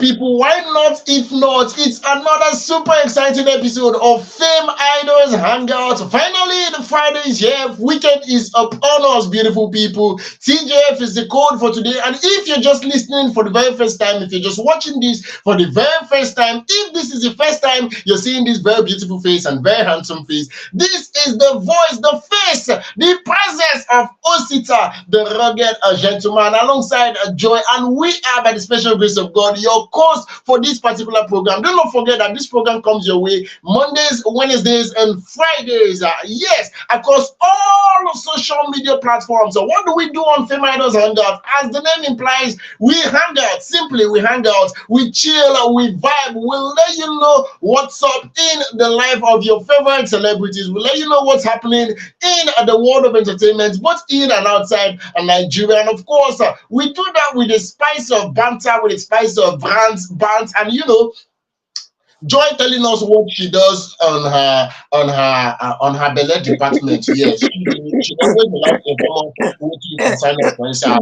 People, why not? If not, it's another super exciting episode of FameIdols Hangout. Finally, the Friday is here. Weekend is upon us, beautiful people. TJF is the code for today. And if you're just listening for the very first time, if you're just watching this for the very first time, if this is the first time you're seeing this very beautiful face and very handsome face, this is the voice, the face, the presence of Osita, the rugged gentleman, alongside Joy. And we are, by the special grace of God, your course for this particular program. Do not forget that this program comes your way Mondays, Wednesdays, and Fridays. Yes, across all social media platforms. So what do we do on FameIdols Hangout? As the name implies, we hang out. Simply, we hang out, we chill, we vibe. We'll let you know what's up in the life of your favorite celebrities. We'll let you know what's happening in the world of entertainment, both in and outside Nigeria. And of course, we do that with a spice of banter, with a spice of bands, and Joy telling us what she does on her belly department. Yes, she always likes to inform us what you can sign up for inside.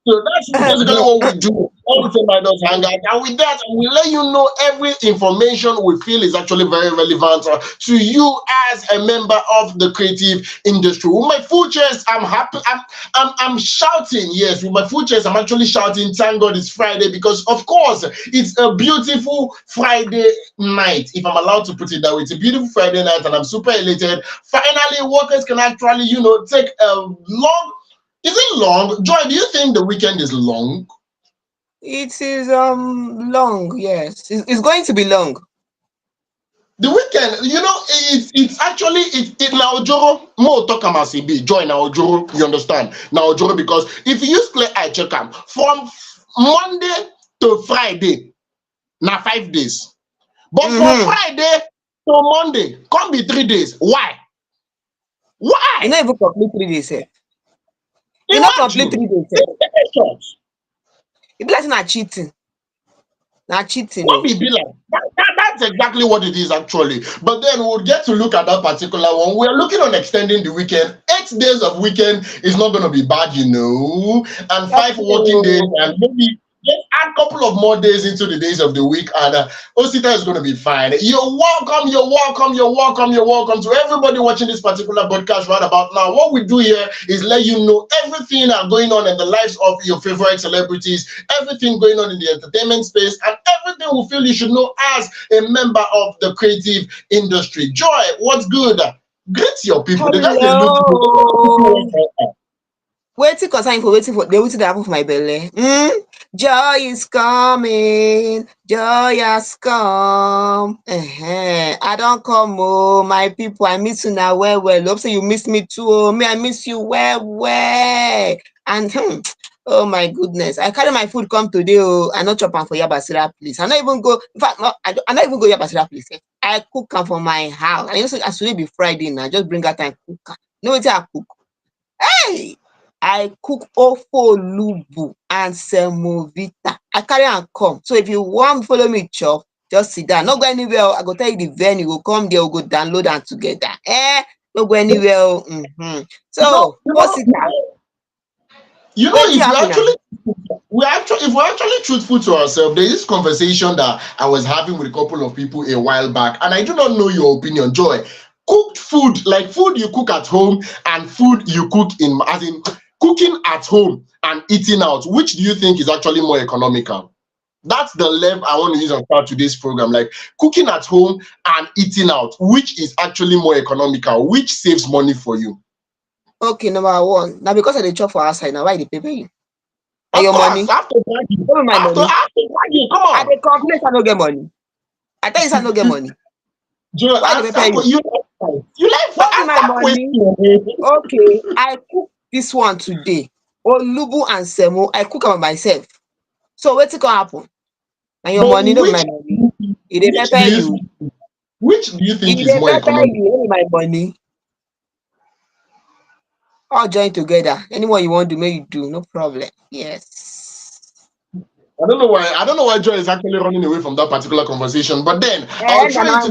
So that's basically what we do on FameIdols Hangout. And with that, we let you know every information we feel is actually very relevant to you as a member of the creative industry. With my full chest, I'm happy. I'm shouting. Yes, with my full chest, I'm actually shouting. Thank God it's Friday, because of course it's a beautiful Friday night. If I'm allowed to put it that way, it's a beautiful Friday night, and I'm super elated. Finally, workers can actually, take a long. Is it long? Joy, do you think the weekend is long? It is long, yes. It's going to be long. The weekend, it's actually it now Ojoro more talk about CB Joy now Ojoro. You understand now Ojoro, because if you use clear eye check them from Monday to Friday, now 5 days, but from Friday to Monday, can't be 3 days. Why? You not even complete 3 days, eh? You not complete Imagine 3 days, eh? It be like not cheating. Not cheating, what oh. it be like? That's exactly what it is actually. But then we'll get to look at that particular one. We're looking on extending the weekend. 8 days of weekend is not going to be bad, and 5 working days, and maybe just add a couple of more days into the days of the week, and Osita is going to be fine. You're welcome to everybody watching this particular podcast right about now. What we do here is let you know everything going on in the lives of your favorite celebrities, everything going on in the entertainment space, and everything we feel you should know as a member of the creative industry. Joy, what's good? Greet your people. They just Hello. Waiting to happen for my belly. Joy is coming. Joy has come. I don't come, oh, my people. I miss you now. Well. Hope so you miss me too. Oh, me, I miss you well. And oh my goodness, I carry my food come today. Oh, I not chop am for Yabasira, please. I not even go. In fact, no, I not even go Yabasira, please. I cook am for my house. And as soon as be Friday now, just bring out and cook. You know what I cook? Hey. I cook ofolubu and semovita. I carry and come. So if you want to follow me, chop, just sit down. Not go anywhere. I go tell you the venue. Go come there. We'll go download and together. Don't go anywhere. So what's it? If we're actually truthful to ourselves, there is this conversation that I was having with a couple of people a while back, and I do not know your opinion, Joy. Cooked food, like food you cook at home and food you cook as in cooking at home and eating out, which do you think is actually more economical? That's the level I want to use on start today's program. Like cooking at home and eating out, which is actually more economical, which saves money for you? Okay, number one. Now because of the job for outside, now why they pay you? Of your course, money? After my money. Come I on. dey complain I no get money. I tell you I no get money. Joy, Why they pay you like my money? Okay, I cook this one today. Olubu and semo, I cook am myself. So what's it gonna happen? And your money, no my money. It dey pepper you. Which do you think is more economical? My money. All join together. Anyone you want to make you do, no problem. Yes. I don't know why Joy is actually running away from that particular conversation. But then I'll try to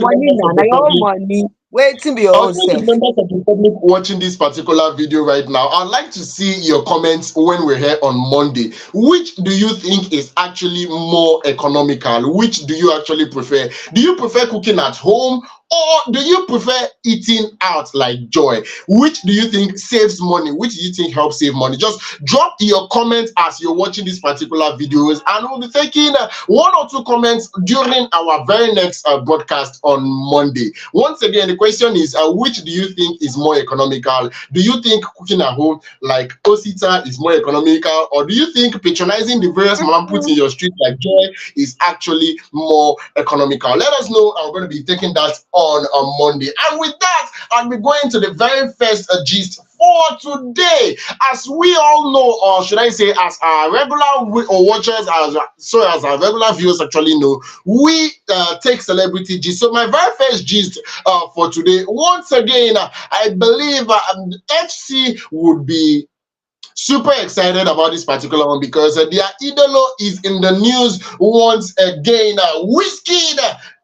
money. Waiting be your I'll own tell the self. members of the public watching this particular video right now. I'd like to see your comments when we're here on Monday. Which do you think is actually more economical? Which do you actually prefer? Do you prefer cooking at home, or do you prefer eating out like Joy? Which do you think saves money? Which do you think helps save money? Just drop your comments as you're watching these particular videos, and we'll be taking one or two comments during our very next broadcast on Monday. Once again, the question is, which do you think is more economical? Do you think cooking at home like Osita is more economical, or do you think patronizing the various mom puts in your street like Joy is actually more economical? Let us know. I'm going to be taking that on Monday. And with that, I'll be going to the very first gist for today. As we all know, or should I say, as our regular watchers, as our regular viewers actually know, we take celebrity gist. So my very first gist for today, once again, I believe FC would be super excited about this particular one because their idolo is in the news once again.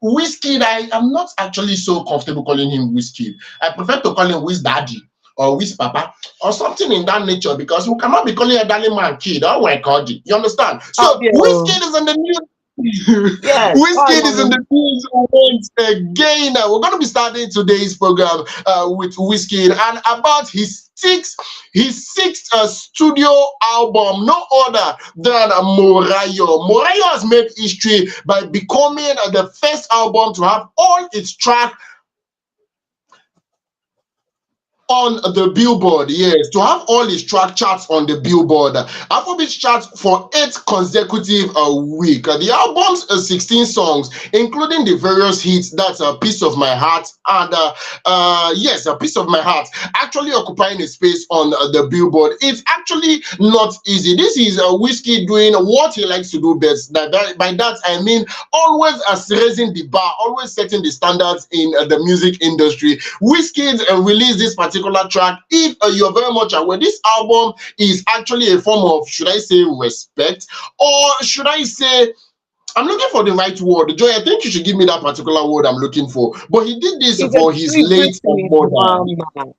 Wizkid, I am not actually so comfortable calling him Wizkid. I prefer to call him Wiz Daddy or Wiz Papa or something in that nature, because we cannot be calling a darling man kid. Oh my God, you understand? So Wizkid is in the news. Yes. Wizkid is in the news once again. We're going to be starting today's program with Wizkid and about his sixth studio album, no other than Morayo. Morayo has made history by becoming the first album to have all its tracks on the Billboard, yes, to have all his track charts on the Billboard. Afrobeats charts for 8 consecutive week. The album's 16 songs, including the various hits, that's A Piece of My Heart, and yes, A Piece of My Heart, actually occupying a space on the Billboard. It's actually not easy. This is Wizkid doing what he likes to do best. By that, I mean always raising the bar, always setting the standards in the music industry. Wizkid released this particular track. If you're very much aware, this album is actually a form of, should I say, respect, or should I say, I'm looking for the right word. Joy, I think you should give me that particular word I'm looking for. But he did this It's for his late mother.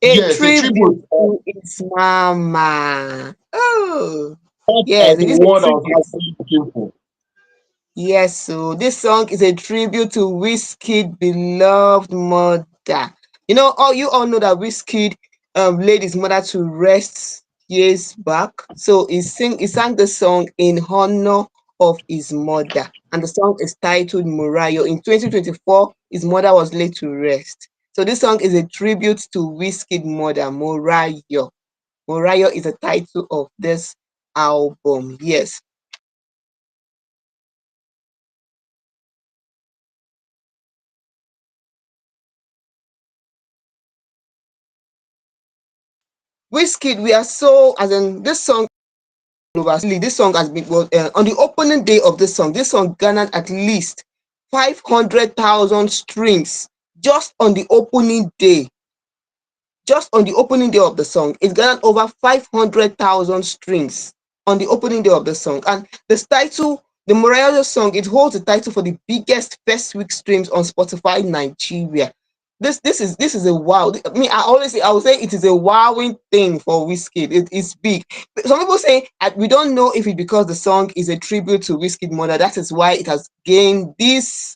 Yes, a tribute to his mama. Oh, yes, the it is word a I was tribute. actually looking for. Yes, so this song is a tribute to Wizkid's beloved mother. You know, you all know that Wizkid laid his mother to rest years back. So he sang the song in honor of his mother. And the song is titled Morayo. In 2024, his mother was laid to rest. So this song is a tribute to Wizkid's mother, Morayo. Morayo is the title of this album. Yes. Wizkid, we are so, as in this song, this song has been on the opening day of this song garnered at least 500,000 streams just on the opening day. Just on the opening day of the song, it garnered over 500,000 streams on the opening day of the song. And this title, the Morayo song, it holds the title for the biggest first week streams on Spotify Nigeria. This is a wow. I mean, I would say it is a wowing thing for Wizkid. It is big. Some people say we don't know if it's because the song is a tribute to Wizkid's mother. That is why it has gained this.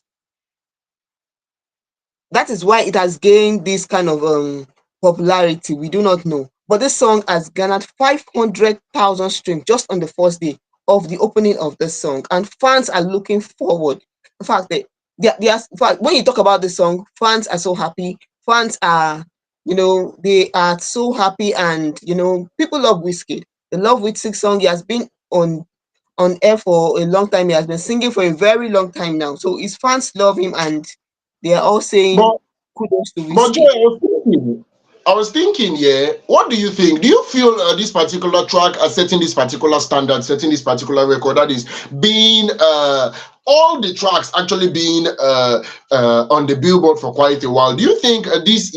That is why it has gained this kind of popularity. We do not know, but this song has garnered 500,000 streams just on the first day of the opening of the song, and fans are looking forward. In fact, in fact, when you talk about the song, fans are so happy. Fans are, they are so happy, and people love Wizkid. They love Wizkid's song. He has been on air for a long time. He has been singing for a very long time now. So his fans love him, and they are all saying But kudos to But Joy, Wizkid. I was thinking, yeah, what do you think? Do you feel this particular track setting this particular standard, setting this particular record, that is being all the tracks actually being on the Billboard for quite a while? Do you think this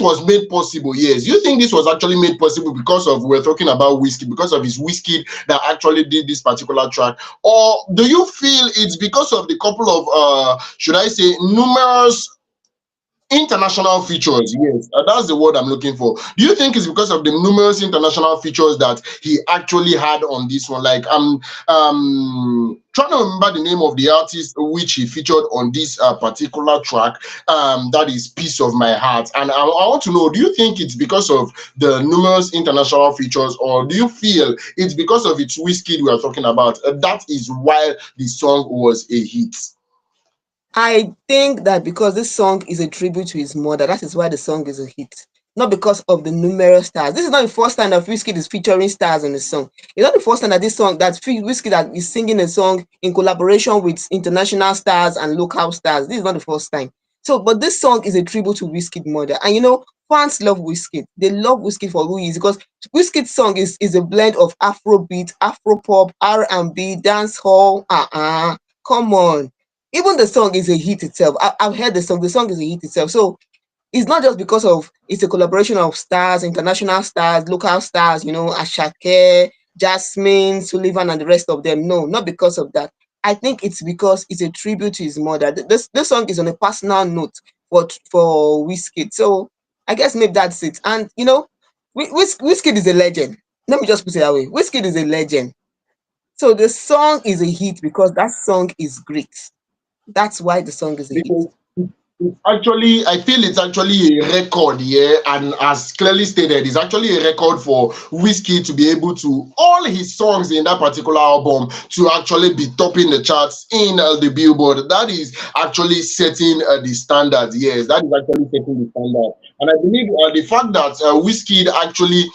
was made possible? Yes. Do you think this was actually made possible because of, we're talking about Wizkid, because of his Wizkid that actually did this particular track? Or do you feel it's because of the couple of, should I say, numerous International features, yes, that's the word I'm looking for. Do you think it's because of the numerous international features that he actually had on this one? Like, I'm trying to remember the name of the artist which he featured on this particular track. That is "Piece of My Heart," and I want to know: do you think it's because of the numerous international features, or do you feel it's because of its Wizkid we are talking about? That is why the song was a hit. I think that because this song is a tribute to his mother, that is why the song is a hit. Not because of the numerous stars. This is not the first time that Wizkid is featuring stars on the song. It's not the first time that this song that Wizkid that is singing a song in collaboration with international stars and local stars. This is not the first time. So, but this song is a tribute to Wizkid mother, and fans love Wizkid. They love Wizkid for who he is because Wizkid's song is a blend of Afrobeat, Afropop, R&B, dancehall. Come on, even the song is a hit itself. I've heard the song. The song is a hit itself. So it's not just because of it's a collaboration of stars, international stars, local stars, Ashake, Jasmine, Sullivan, and the rest of them. No, not because of that. I think it's because it's a tribute to his mother. This song is on a personal note for Wizkid. So I guess maybe that's it. And Wizkid is a legend. Let me just put it that way. Wizkid is a legend. So the song is a hit because that song is great. That's why the song is a hit. Because it's actually, I feel it's actually a record, yeah, and as clearly stated, it's actually a record for Wizkid to be able to all his songs in that particular album to actually be topping the charts in the Billboard. That is actually setting the standard. Yes, that is actually setting the standard, and I believe the fact that Wizkid actually,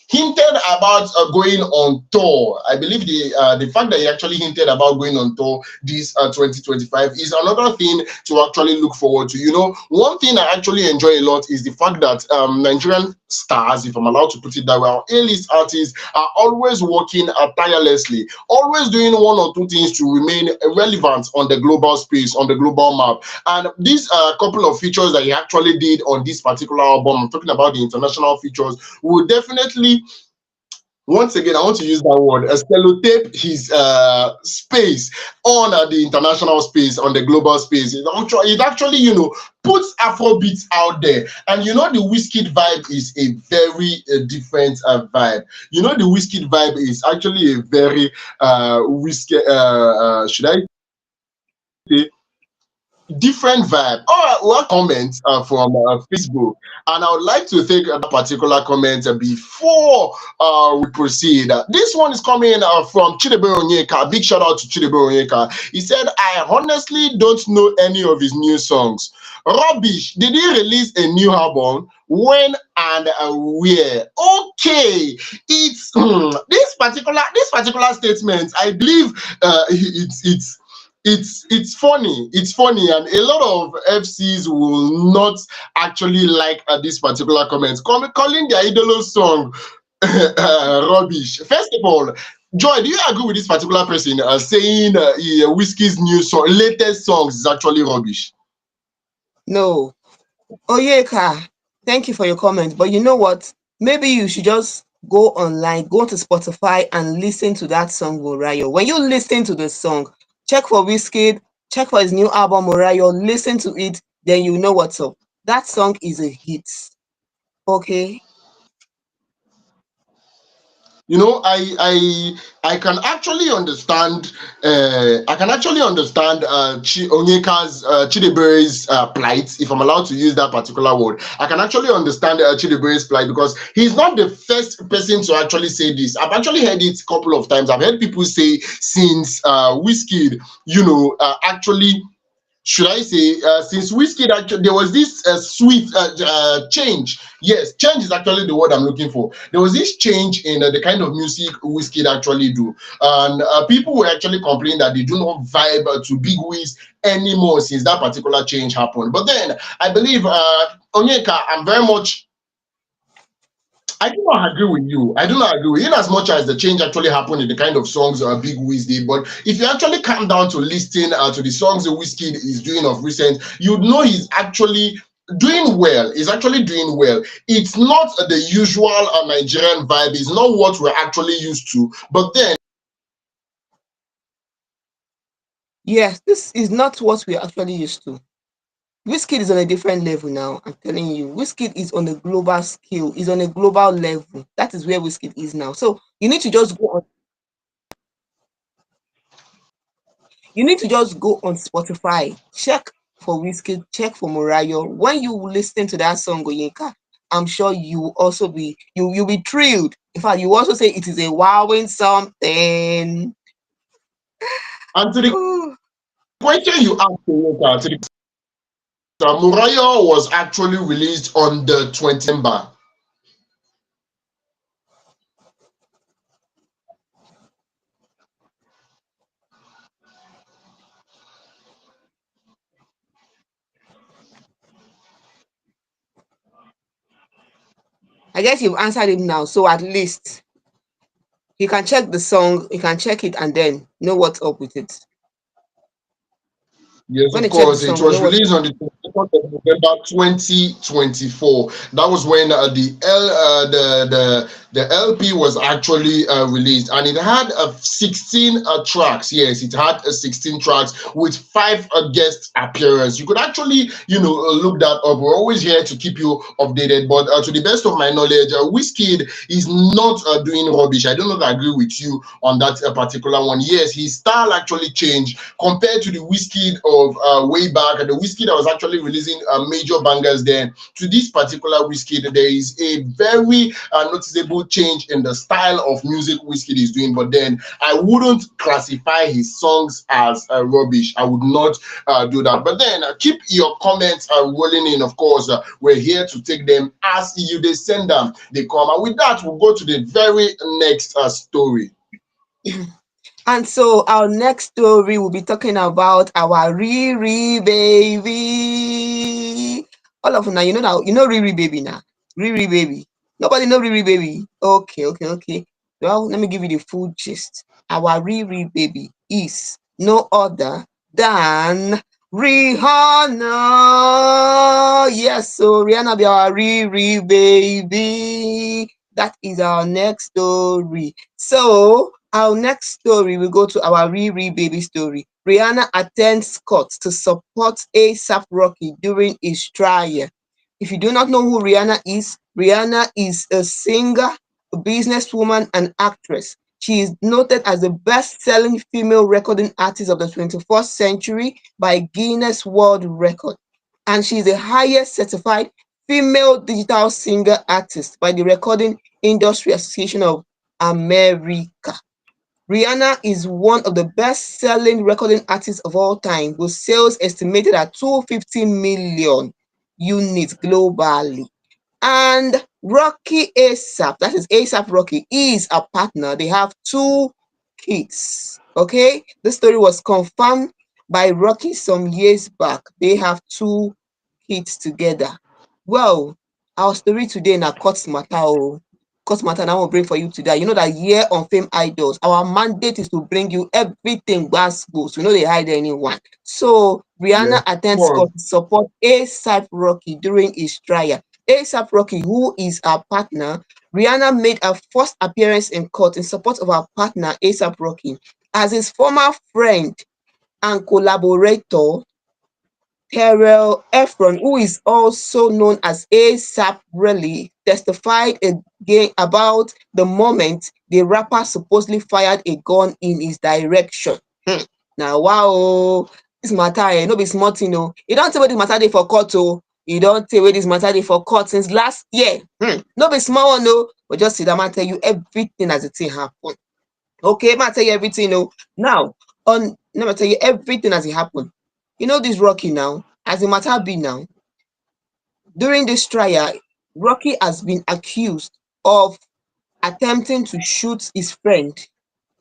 hinted about going on tour. I believe the fact that he actually hinted about going on tour this 2025 is another thing to actually look forward to. One thing I actually enjoy a lot is the fact that Nigerian stars, if I'm allowed to put it that way, our A-list artists are always working tirelessly, always doing one or two things to remain relevant on the global space, on the global map. And these couple of features that he actually did on this particular album, I'm talking about the international features, will definitely, once again, I want to use that word, sellotape his space on the international space, on the global space. It actually, puts Afrobeats out there. And the Wizkid vibe is a very different vibe. The Wizkid vibe is actually a very should I say, different vibe. All right, one comment from Facebook, and I would like to take that particular comment before we proceed. This one is coming from Chidebe Onyeka. Big shout out to Chidebe Onyeka. He said, "I honestly don't know any of his new songs. Rubbish. Did he release a new album? When and where?" Okay, it's this particular statement. I believe it's funny. It's funny, and a lot of FCs will not actually like this particular comment, calling their idol song rubbish. First of all, Joy, do you agree with this particular person saying Wizkid's new song, latest songs, is actually rubbish? No. Oyeka, thank you for your comment. But you know what? Maybe you should just go online, go to Spotify and listen to that song, Morayo. When you listen to the song, check for Wizkid, check for his new album, Morayo, listen to it, then you know what's up. That song is a hit. Okay? I can actually understand. I can actually understand Onyeka's Chidibere's plight, if I'm allowed to use that particular word. I can actually understand Chidibere's plight because he's not the first person to actually say this. I've actually heard it a couple of times. I've heard people say since Wizkid, actually, should I say, since Wizkid, actually, there was this sweet change. Yes, change is actually the word I'm looking for. There was this change in the kind of music Wizkid actually do. And people were actually complaining that they do not vibe to Big Wiz anymore since that particular change happened. But then, I believe, Onyeka, I do not agree with you. I do not agree with you, in as much as the change actually happened in the kind of songs Big Wiz did. But if you actually come down to listening to the songs that Wizkid is doing of recent, you'd know he's actually doing well. He's actually doing well. It's not the usual Nigerian vibe. It's not what we're actually used to. But then, Yes, this is not what we're actually used to. Wizkid is on a different level now. I'm telling you, Wizkid is on a global scale. Is on a global level. That is where Wizkid is now. So you need to just go on. You need to just go on Spotify, check for Wizkid, check for Morayo. When you listen to that song, Oyinka, I'm sure you will also be you'll be thrilled. In fact, you also say it is a wowing something. And to the Ooh. question you asked, to the Morayo was actually released on the 20th December. I guess you've answered him now. So at least you can check the song, you can check it and then know what's up with it. Yes, When of you check the course. It song, you know was what's released up. on the 22nd of November 2024. That was when the LP was actually released, and it had 16 tracks. Yes, it had 16 tracks with 5 guest appearances. You could actually, look that up. We're always here to keep you updated. But to the best of my knowledge, Wizkid is not doing rubbish. I do not agree with you on that particular one. Yes, his style actually changed compared to the Wizkid of way back, and the Wizkid that was actually releasing major bangers then. To this particular Wizkid, there is a very noticeable change in the style of music Wizkid is doing. But then I wouldn't classify his songs as rubbish. I would not do that. But then keep your comments rolling in. Of course, we're here to take them as you they send them. They come. And with that, we'll go to the very next story. And so our next story will be talking about our Riri baby. All of now, Riri baby now. Riri baby. Nobody know Riri baby. Okay. Well, let me give you the full gist. Our Riri baby is no other than Rihanna. Yes, so Rihanna be our Riri baby. That is our next story. So our next story, we go to our Riri baby story. Rihanna attends court to support ASAP Rocky during his trial. If you do not know who Rihanna is a singer, a businesswoman, and actress. She is noted as the best-selling female recording artist of the 21st century by Guinness World Record. And she is the highest certified female digital singer artist by the Recording Industry Association of America. Rihanna is one of the best-selling recording artists of all time, with sales estimated at 250 million units globally. And Rocky ASAP, that is ASAP Rocky, is a partner. They have 2 kids. Okay, this story was confirmed by Rocky some years back. They have 2 kids together. Well, our story today na court matter. Oh. Court matter now will bring for you today. You know that here on Fame Idols, our mandate is to bring you everything goes. We know they hide anyone. So Yes, Rihanna of attends course. court to support ASAP Rocky during his trial. ASAP Rocky, who is our partner, Rihanna made her first appearance in court in support of her partner ASAP Rocky as his former friend and collaborator Terrell Efron, who is also known as ASAP Rocky, testified again about the moment the rapper supposedly fired a gun in his direction. Now, wow, this matter, no be small thing, oh. You don't tell me this matter dey for court, oh. You don't tell me this matter dey for court since last year. No be small one, no. But just sit down and tell you everything as the thing happen. Okay, I'm tell you everything, oh. Now, let me tell you everything as it happened. You know this Rocky now, as the matter be now, during this trial, Rocky has been accused of attempting to shoot his friend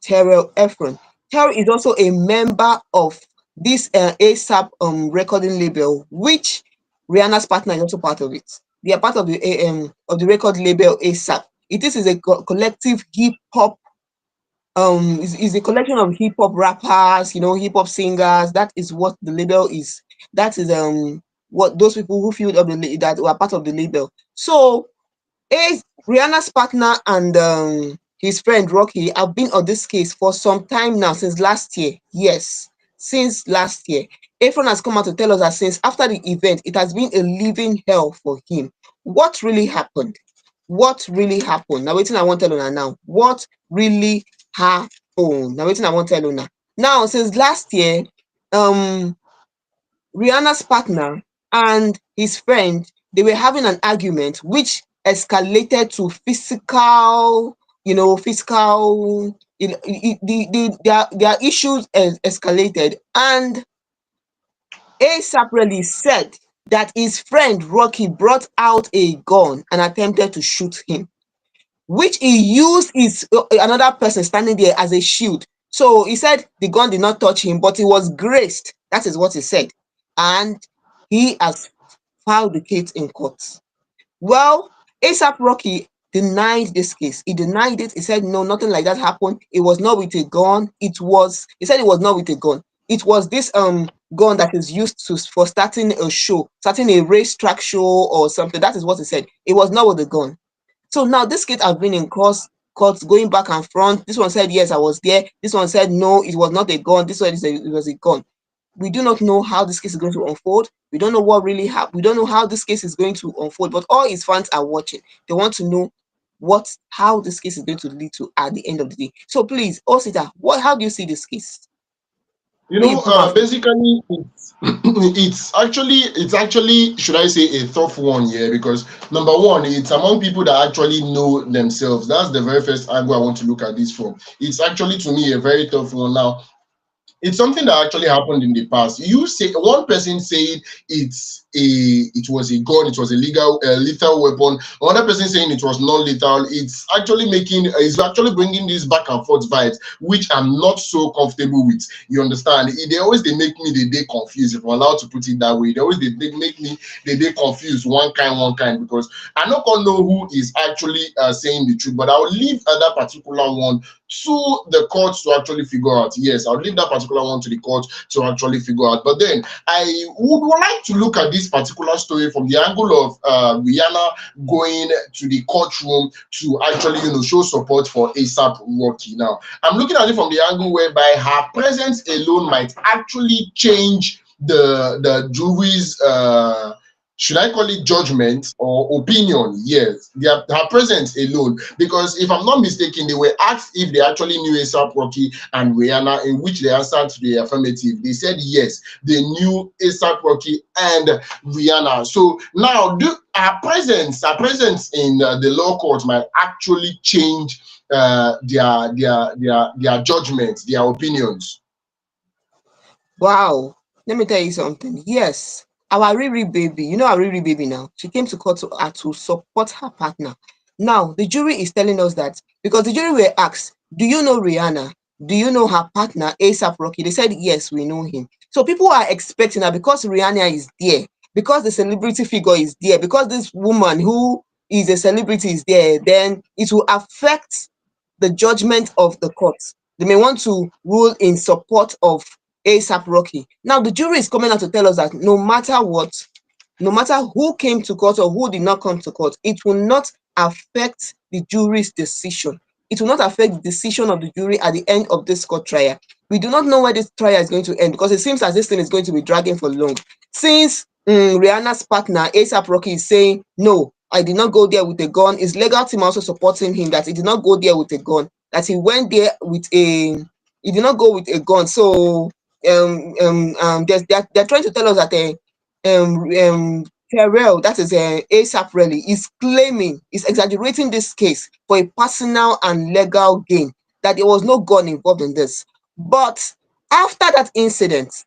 Terrell Efron. Terrell is also a member of this ASAP recording label, which Rihanna's partner is also part of it. They are part of the record label ASAP. It is a collective hip hop is a collection of hip hop rappers, hip hop singers. That is what the label is. That is what those people who filled up that were part of the label. So a Rihanna's partner and his friend Rocky have been on this case for some time now, since last year. Yes. since last year. Efron has come out to tell us that since after the event, it has been a living hell for him. What really happened? What really happened? Now, waiting, I want to tell you now. What really happened? Now, waiting, I want to tell you now. Now, since last year, um, Rihanna's partner and his friend, they were having an argument which escalated to physical, physical, their issues escalated. And ASAP really said that his friend Rocky brought out a gun and attempted to shoot him, which he used his another person standing there as a shield. So he said the gun did not touch him, but it was grazed. That is what he said. And he has filed the case in court. Well, ASAP Rocky denied this case. He denied it. He said, no, nothing like that happened. It was not with a gun. He said it was not with a gun. It was this gun that is used for starting a show, starting a racetrack show or something. That is what he said. It was not with a gun. So now this case have been in courts going back and front. This one said, yes, I was there. This one said, no, it was not a gun. This one said it was a gun. We do not know how this case is going to unfold. We don't know what really happened. We don't know how this case is going to unfold, but all his fans are watching. They want to know how this case is going to lead to at the end of the day. So please, Osita, how do you see this case? Basically, it's actually should I say a tough one here, because number one, it's among people that actually know themselves. That's the very first angle I want to look at this from. It's actually, to me, a very tough one. Now, it's something that actually happened in the past. You say one person said it was a gun, it was a lethal weapon. Another person saying it was not lethal. It's actually bringing this back and forth vibes, which I'm not so comfortable with. You understand? They make me the day confused. If I'm allowed to put it that way, they make me the day confused. One kind, because I not gonna know who is actually saying the truth. But I'll leave that particular one to the courts to actually figure out. Yes, I'll leave that particular one to the court to actually figure out. But then I would like to look at this particular story from the angle of Rihanna going to the courtroom to actually, show support for ASAP Rocky. Now, I'm looking at it from the angle whereby her presence alone might actually change the jury's should I call it judgment or opinion? Yes, her presence alone. Because if I'm not mistaken, they were asked if they actually knew ASAP Rocky and Rihanna, in which they answered to the affirmative. They said yes, they knew ASAP Rocky and Rihanna. So now, her presence in the law court might actually change their judgments, their opinions. Wow, let me tell you something. Yes, our Riri baby, our Riri baby now, she came to court to support her partner. Now, the jury is telling us that because the jury were asked, do you know Rihanna? Do you know her partner, ASAP Rocky? They said, yes, we know him. So people are expecting that because Rihanna is there, because the celebrity figure is there, because this woman who is a celebrity is there, then it will affect the judgment of the court. They may want to rule in support of ASAP Rocky. Now, the jury is coming out to tell us that no matter what, no matter who came to court or who did not come to court, it will not affect the jury's decision. It will not affect the decision of the jury at the end of this court trial. We do not know where this trial is going to end, because it seems as this thing is going to be dragging for long. Since Rihanna's partner, ASAP Rocky, is saying, no, I did not go there with a gun. His legal team also supporting him that he did not go there with a gun, that he went there with he did not go with a gun. So they're trying to tell us that Terrell, that is ASAP Rally, is claiming, is exaggerating this case for a personal and legal gain, that there was no gun involved in this. But after that incident,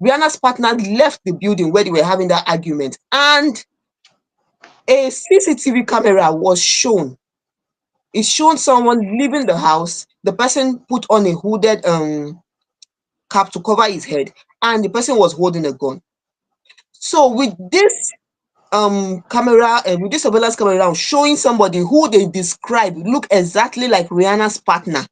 Rihanna's partner left the building where they were having that argument, and a CCTV camera was shown. It's shown someone leaving the house. The person put on a hooded cap to cover his head, and the person was holding a gun. So with this camera and with this surveillance camera around showing somebody who they describe look exactly like Rihanna's partner,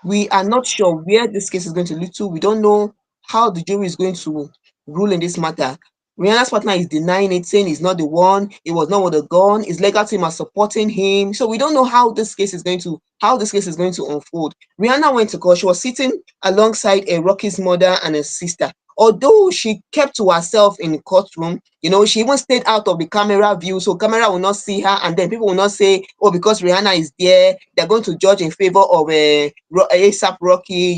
we are not sure where this case is going to lead to. We don't know how the jury is going to rule in this matter. Rihanna's partner is denying it, saying he's not the one, it was not with the gun, his legal team are supporting him. So we don't know how this case is going to unfold. Rihanna went to court. She was sitting alongside a Rocky's mother and a sister. Although she kept to herself in the courtroom, she even stayed out of the camera view, so camera will not see her, and then people will not say, oh, because Rihanna is there, they're going to judge in favor of ASAP Rocky.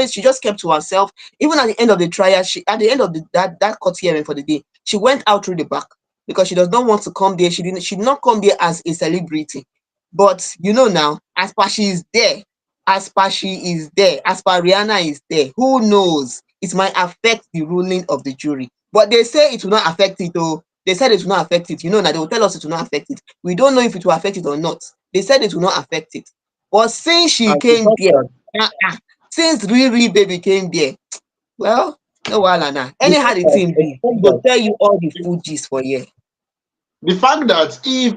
She just kept to herself. Even at the end of the trial, at the end of that court hearing for the day, she went out through the back because she does not want to come there. She did not come there as a celebrity. But now, as per she is there, as per Rihanna is there, who knows? It might affect the ruling of the jury. But they say it will not affect it. Oh, they said it will not affect it. Now they will tell us it will not affect it. We don't know if it will affect it or not. They said it will not affect it. But since she came there, since Riri baby came there, well, no wahala now. Anyhow the thing be, go tell you all the full gist for here. The fact that if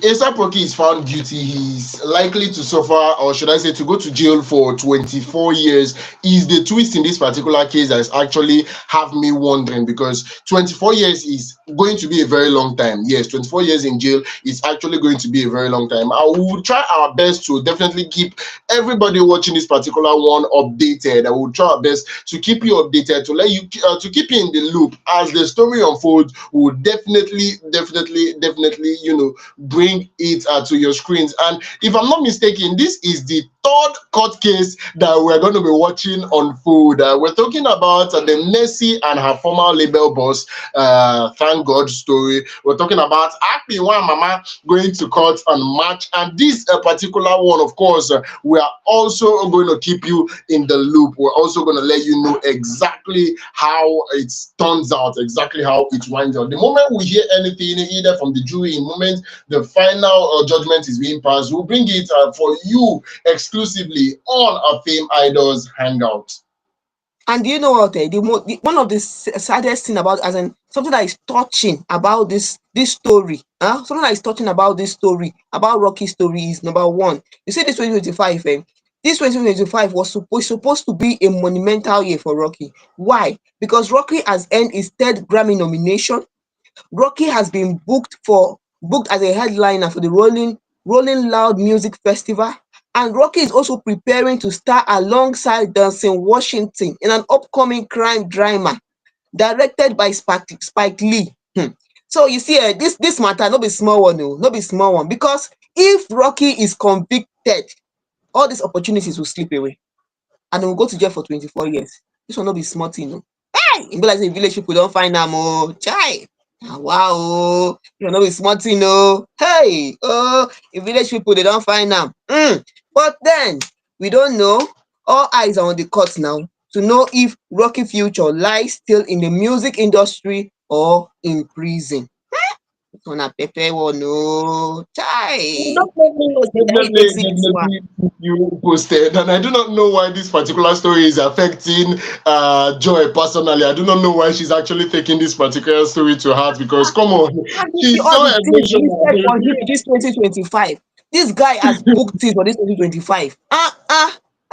ASAP Rocky is found guilty, he's likely to suffer, or should I say, to go to jail for 24 years, is the twist in this particular case that is actually have me wondering, because 24 years is going to be a very long time. Yes, 24 years in jail is actually going to be a very long time. I will try our best to definitely keep everybody watching this particular one updated. I will try our best to keep you updated, to let you to keep you in the loop as the story unfolds. We will definitely bring it to your screens. And if I'm not mistaken, this is the third court case that we're going to be watching unfold. We're talking about the Nessie and her former label boss, Thank God story. We're talking about Happy One Mama going to court on March, and this particular one, of course, we are also going to keep you in the loop. We're also going to let you know exactly how it turns out, exactly how it winds out. The moment we hear anything, either from the jury, in moment the final judgment is being passed, we'll bring it for you exclusively on a FameIdols Hangout. And you know what? One of the saddest thing about, as in something that is touching about this story, something that is touching about this story, about Rocky's story, is number one. You see, this 2025, this 2025 was supposed to be a monumental year for Rocky. Why? Because Rocky has earned his third Grammy nomination. Rocky has been booked as a headliner for the Rolling Loud Music Festival, and Rocky is also preparing to star alongside Denzel Washington in an upcoming crime drama directed by Spike Lee. So you see, this matter no be small one, no be small one, because if Rocky is convicted, all these opportunities will slip away, and he will go to jail for 24 years. This will not be small thing. Hey, e be like say village people don't find am oh, chai. Wow, you know, it's smart, hey, if village people they don't find them. But then we don't know. All eyes are on the court now to know if Rocky future lies still in the music industry or in prison. It's on a paper one, no, chai. Definitely keep you posted. And I do not know why this particular story is affecting Joy personally. I do not know why she's actually taking this particular story to heart, because come on, she's so emotional. This 2025, this guy has booked it for this 2025.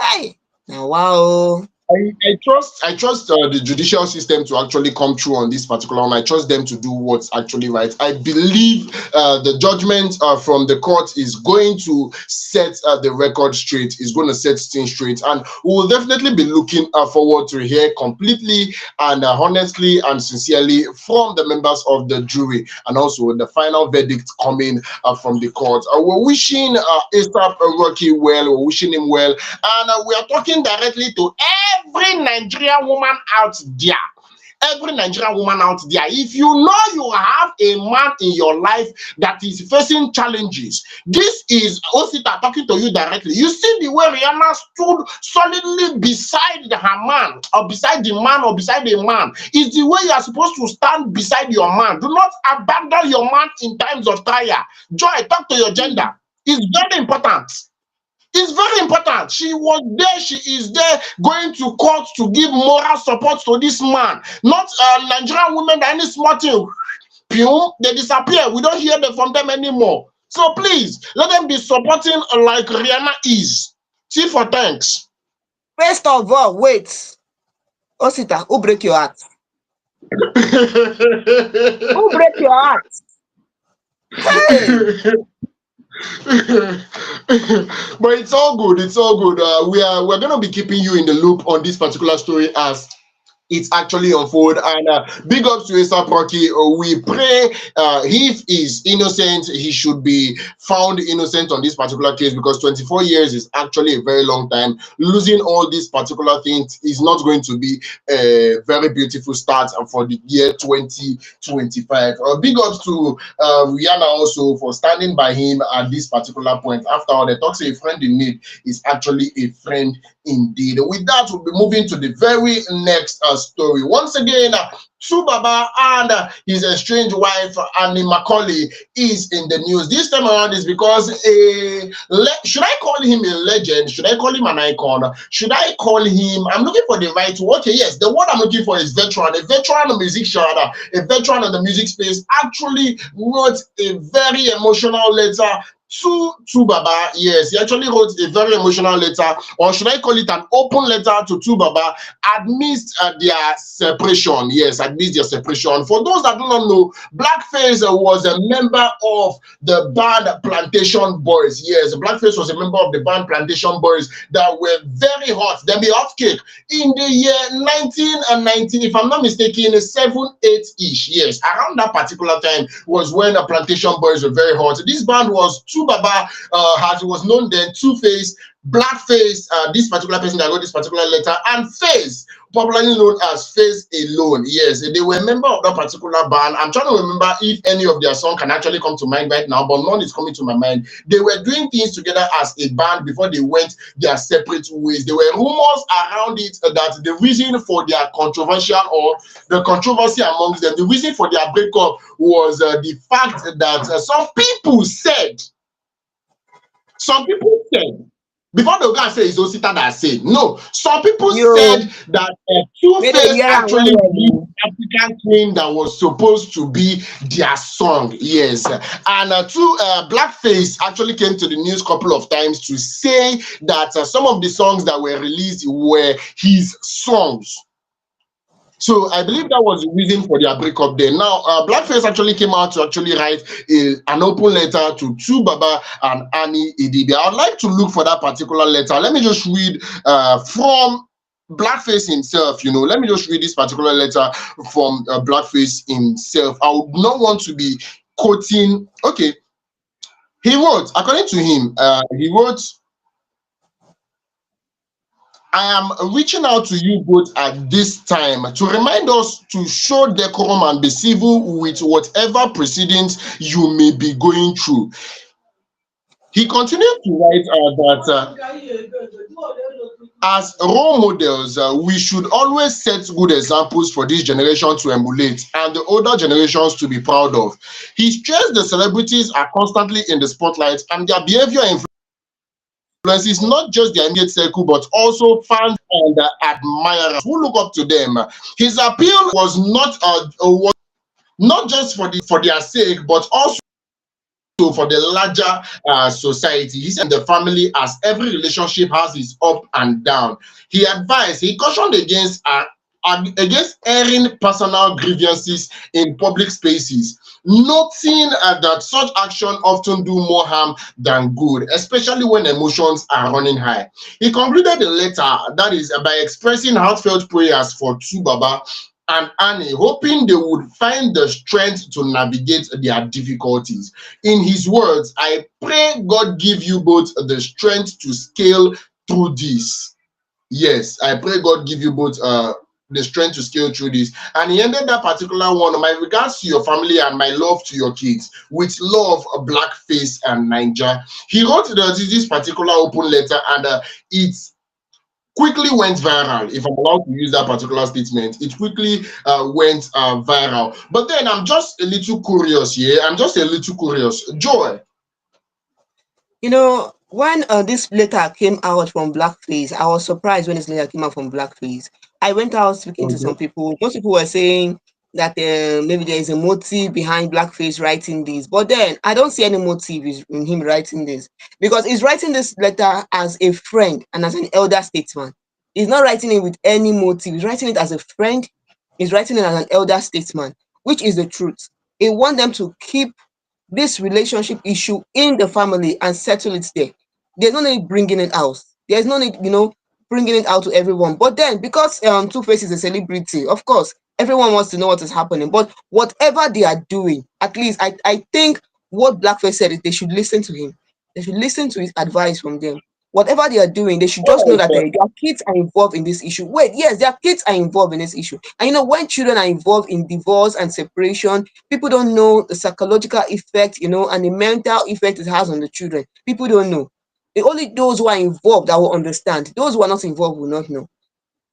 Hey, now wow. I trust the judicial system to actually come through on this particular one. I trust them to do what's actually right. I believe the judgment from the court is going to set the record straight, is going to set things straight, and we will definitely be looking forward to hear completely and honestly and sincerely from the members of the jury, and also the final verdict coming from the court. We're wishing ASAP Rocky well, we're wishing him well, and we are talking directly to every Nigerian woman out there. Every Nigerian woman out there, if you know you have a man in your life that is facing challenges, this is Osita talking to you directly. You see the way Rihanna stood solidly beside her man, or beside the man, or beside a man. It's the way you are supposed to stand beside your man. Do not abandon your man in times of trial. Joy, talk to your gender. It's very important. It's very important. She was there, she is there, going to court to give moral support to this man. Not Nigerian women that any small thing, they disappear. We don't hear from them anymore. So please, let them be supporting like Rihanna is. See for thanks. First of all, wait. Osita, who break your heart? Who break your heart? Hey! But it's all good. It's all good. We're gonna be keeping you in the loop on this particular story as it's actually unfold. And big ups to ASAP Rocky. We pray if he's innocent, he should be found innocent on this particular case because 24 years is actually a very long time. Losing all these particular things is not going to be a very beautiful start for the year 2025. Big ups to Rihanna also for standing by him at this particular point. After all, the talks a friend in need is actually a friend indeed. With that, we'll be moving to the very next story. Once again, Subaba and his estranged wife Annie Macaulay is in the news. This time around is because should I call him a legend? Should I call him an icon? Should I call him? I'm looking for the right word. Okay, yes, the word I'm looking for is veteran. A veteran musician, a veteran in the music space, actually wrote a very emotional letter to Baba. Yes, he actually wrote a very emotional letter, or should I call it an open letter to Baba amidst their separation. Yes, amidst their separation. For those that do not know, Blackface was a member of the band Plantation Boys. Yes, Blackface was a member of the band Plantation Boys that were very hot. They be hot cake in the year 1990, if I'm not mistaken, 7-8-ish. Yes, around that particular time was when the Plantation Boys were very hot. This band was Baba, as it was known then, Two-Face, Blackface, this particular person that wrote this particular letter, and Face, popularly known as Face Alone. Yes, they were a member of that particular band. I'm trying to remember if any of their song can actually come to mind right now, but none is coming to my mind. They were doing things together as a band before they went their separate ways. There were rumors around it that the reason for their controversial or the controversy amongst them, the reason for their breakup was the fact that some people said, before the guy say it's Osita that said, no, some people said that Two-Face actually used African Queen that was supposed to be their song. Yes. And Blackface actually came to the news a couple of times to say that some of the songs that were released were his songs. So I believe that was the reason for their breakup there. Now, Blackface actually came out to actually write an open letter to Baba and Annie Idibia. I would like to look for that particular letter. Let me just read from Blackface himself. Let me just read this particular letter from Blackface himself. I would not want to be quoting. Okay, he wrote, according to him, he wrote, I am reaching out to you both at this time to remind us to show decorum and be civil with whatever proceedings you may be going through. He continued to write that as role models, we should always set good examples for this generation to emulate and the older generations to be proud of. He stressed the celebrities are constantly in the spotlight and their behavior influences not just their immediate circle but also fans and admirers who look up to them. His appeal was not just for their sake but also for the larger society. He said the family, as every relationship has its up and down. He cautioned against airing personal grievances in public spaces, noting that such action often do more harm than good, especially when emotions are running high. He concluded the letter, that is, by expressing heartfelt prayers for Baba and Annie, hoping they would find the strength to navigate their difficulties. In his words, I pray God give you both the strength to scale through this. Yes, I pray God give you both the strength to scale through this. And he ended that particular one, my regards to your family and my love to your kids. With love, Blackface and Niger. He wrote this particular open letter, and it's quickly went viral. If I'm allowed to use that particular statement, it quickly went viral. But then I'm just a little curious here. Joy. When this letter came out from Blackface, I was surprised when this letter came out from Blackface. I went out speaking to some people. Most people were saying that maybe there is a motive behind Blackface writing this, but then I don't see any motive in him writing this, because he's writing this letter as a friend and as an elder statesman. He's not writing it with any motive. He's writing it as a friend He's writing it as an elder statesman, which is the truth. He wants them to keep this relationship issue in the family and settle it there. There's no need bringing it out. There's no need, bringing it out to everyone. But then, because Two-Face is a celebrity, of course, everyone wants to know what is happening. But whatever they are doing, at least I think what Blackface said is they should listen to him. They should listen to his advice from them. Whatever they are doing, they should just know that their kids are involved in this issue. Wait, yes, their kids are involved in this issue. And when children are involved in divorce and separation, people don't know the psychological effect, and the mental effect it has on the children. People don't know. Only those who are involved that will understand. Those who are not involved will not know.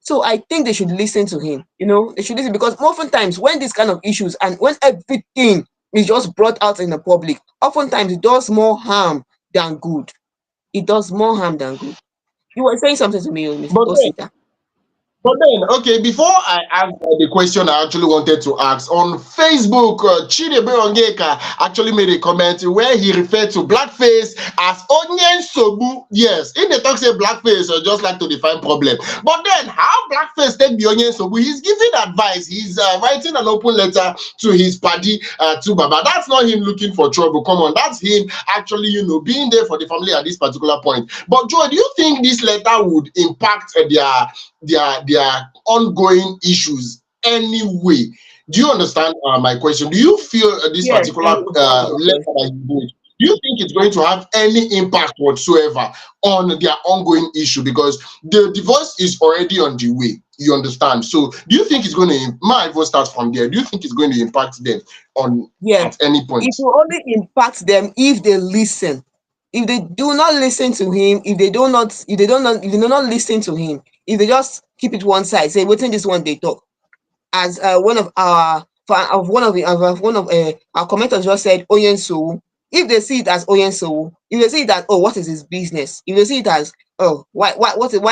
So I think they should listen to him. They should listen, because oftentimes when these kind of issues and when everything is just brought out in the public, oftentimes it does more harm than good. It does more harm than good. You were saying something to me, Miss But then, Osita. okay, before I ask the question I actually wanted to ask, on Facebook, Chidebe Ongeka actually made a comment where he referred to Blackface as Onyen Sobu. Yes, in the talk say Blackface just like to define problem. But then, how Blackface take the Onyen Sobu? He's giving advice. He's writing an open letter to his paddy, to Baba. That's not him looking for trouble. Come on, that's him actually, being there for the family at this particular point. But Joe, do you think this letter would impact their ongoing issues anyway? Do you understand my question? Do you feel this Yes, particular letter that you wrote, do you think it's going to have any impact whatsoever on their ongoing issue? Because the divorce is already on the way. You understand? So do you think it's going to, my vote starts from there, do you think it's going to impact them at any point? It will only impact them if they listen. If they do not listen to him, if they do not listen to him, if they just keep it one side, say within this one they talk. As one of our commenters just said, Oyenso. If they see it as Oyenso, if they see it as, oh, what is his business? If they see it as, oh, why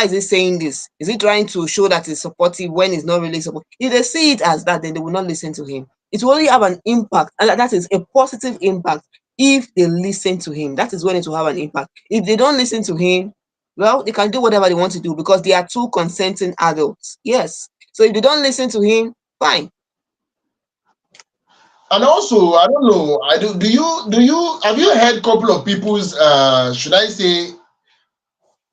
is he saying this? Is he trying to show that he's supportive when he's not really supportive? If they see it as that, then they will not listen to him. It will only have an impact, and that is a positive impact if they listen to him. That is when it will have an impact. If they don't listen to him, well, they can do whatever they want to do because they are two consenting adults. Yes. So if they don't listen to him, fine. And also, I don't know, have you heard a couple of people's should I say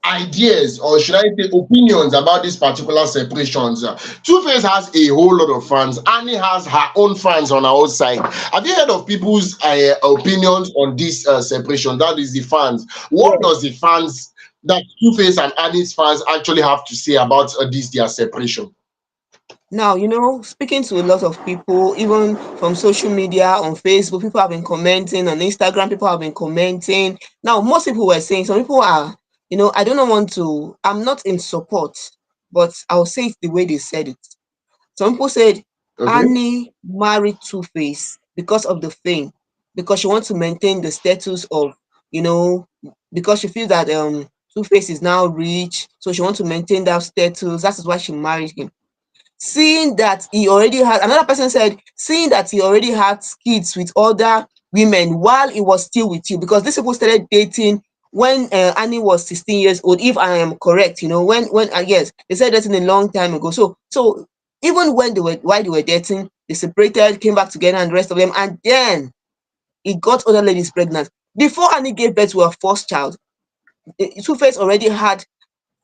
ideas, or should I say opinions about these particular separations? Two-Face has a whole lot of fans. Annie has her own fans on her own side. Have you heard of people's opinions on this separation? That is the fans. What does the fans, that Two-Face and Annie's fans, actually have to say about this their separation? Now, speaking to a lot of people, even from social media, on Facebook, people have been commenting, on Instagram, people have been commenting. Now, most people were saying, some people are, I don't want to, I'm not in support, but I'll say it the way they said it. Some people said, Annie married Two-Face because of the fame, because she wants to maintain the status of, because she feels that Two-Face is now rich, so she wants to maintain that status. That is why she married him. Seeing that he already had, another person said, seeing that he already had kids with other women while he was still with you, because these people started dating when Annie was 16 years old, if I am correct, when yes, they started dating a long time ago. So even while they were dating, they separated, came back together, and the rest of them, and then he got other ladies pregnant. Before Annie gave birth to her first child, Two-Face already had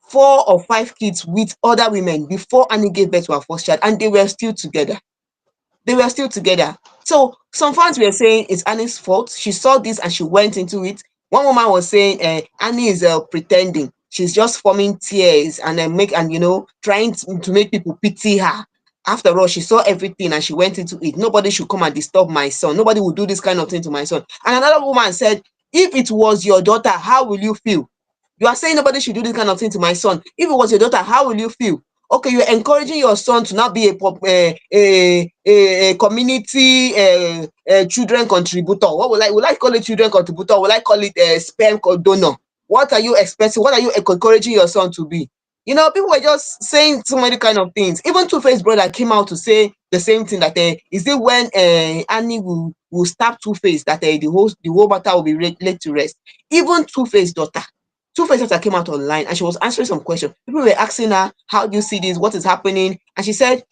4 or 5 kids with other women before Annie gave birth to her first child, and they were still together. So some fans were saying it's Annie's fault. She saw this and she went into it. One woman was saying Annie is pretending. She's just forming tears and trying to make people pity her. After all, she saw everything and she went into it. Nobody should come and disturb my son. Nobody will do this kind of thing to my son. And another woman said, if it was your daughter, how will you feel? You are saying nobody should do this kind of thing to my son. If it was your daughter, how will you feel? Okay, you're encouraging your son to not be a community children contributor. What will I call it? Children contributor? Will I call it a sperm donor? What are you expecting? What are you encouraging your son to be? People were just saying so many kind of things. Even Two-Face brother came out to say the same thing, that is it when Annie will stab Two-Face that the whole matter will be laid to rest. Even Two-Face daughter came out online and she was answering some questions. People were asking her, how do you see this? What is happening? And she said,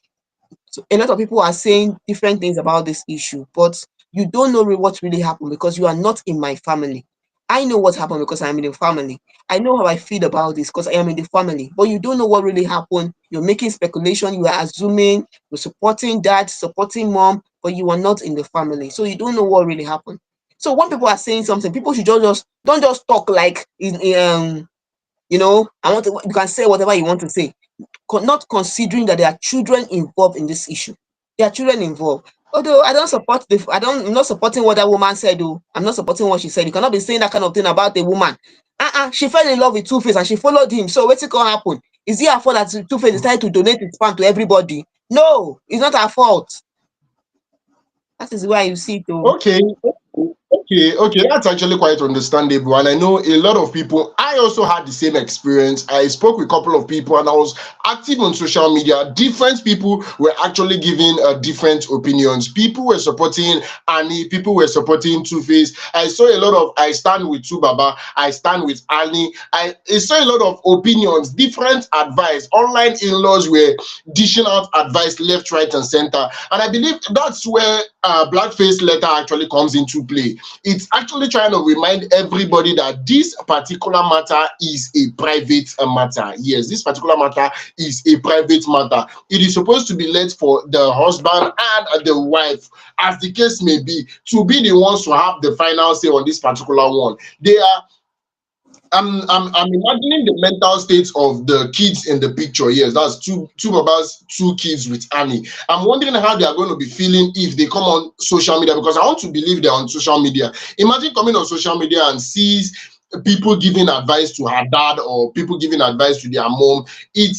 So a lot of people are saying different things about this issue, but you don't know what really happened because you are not in my family. I know what happened because I'm in the family. I know how I feel about this because I am in the family. But you don't know what really happened. You're making speculation. You are assuming. You're supporting dad, supporting mom, but you are not in the family, so you don't know what really happened. So when people are saying something, people should just don't just talk like I want to. You can say whatever you want to say, not considering that there are children involved in this issue. There are children involved. Although I'm not supporting what that woman said. Though I'm not supporting what she said. You cannot be saying that kind of thing about a woman. She fell in love with Two-Face and she followed him. So what's it gonna happen? Is it her fault that Two-Face decided to donate his sperm to everybody? No, it's not her fault. That is why you see it. Though. Okay, okay, that's actually quite understandable. And I know a lot of people, I also had the same experience. I spoke with a couple of people and I was active on social media. Different people were actually giving different opinions. People were supporting Annie, people were supporting Two-Face. I saw a lot of, I stand with Tubaba, I stand with Annie. I saw a lot of opinions, different advice. Online in-laws were dishing out advice left, right, and center. And I believe that's where Blackface letter actually comes into play. It's actually trying to remind everybody that this particular matter is a private matter. Yes, this particular matter is a private matter. It is supposed to be left for the husband and the wife, as the case may be, to be the ones to have the final say on this particular one. They are I'm imagining the mental state of the kids in the picture. Yes, that's two babas, two kids with Annie. I'm wondering how they are going to be feeling if they come on social media, because I want to believe they're on social media. Imagine coming on social media and sees people giving advice to her dad or people giving advice to their mom. It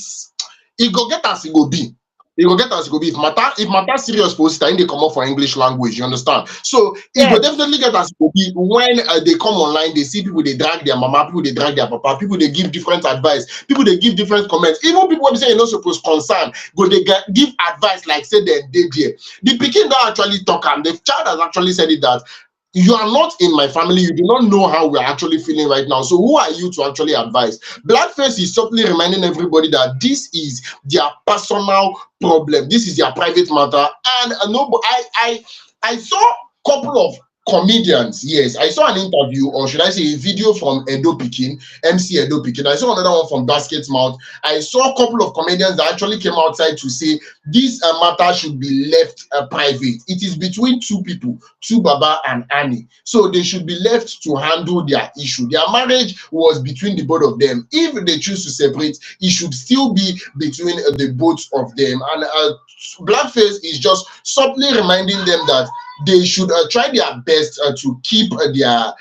go get as it go be. It go get as it go be. If matter serious post, I they come up for English language. You understand? So it go Yes, definitely get as it go be when they come online. They see people, they drag their mama, people they drag their papa, people they give different advice, people they give different comments. Even people when say you're not supposed concern, go they give advice like say they did there. The pikin don't actually talk, and the child has actually said it that you are not in my family, you do not know how we're actually feeling right now. So who are you to actually advise? Blackface is subtly reminding everybody that this is their personal problem. This is their private matter. And no, I saw a couple of comedians. Yes, I saw an interview, or should I say a video from Edo Pikin, MC Edo Pikin. I saw another one from Basket's Mouth. I saw a couple of comedians that actually came outside to say this matter should be left private. It is between two people, two Baba and Annie. So they should be left to handle their issue. Their marriage was between the both of them. If they choose to separate, it should still be between the both of them. And Blackface is just subtly reminding them that they should try their best to keep their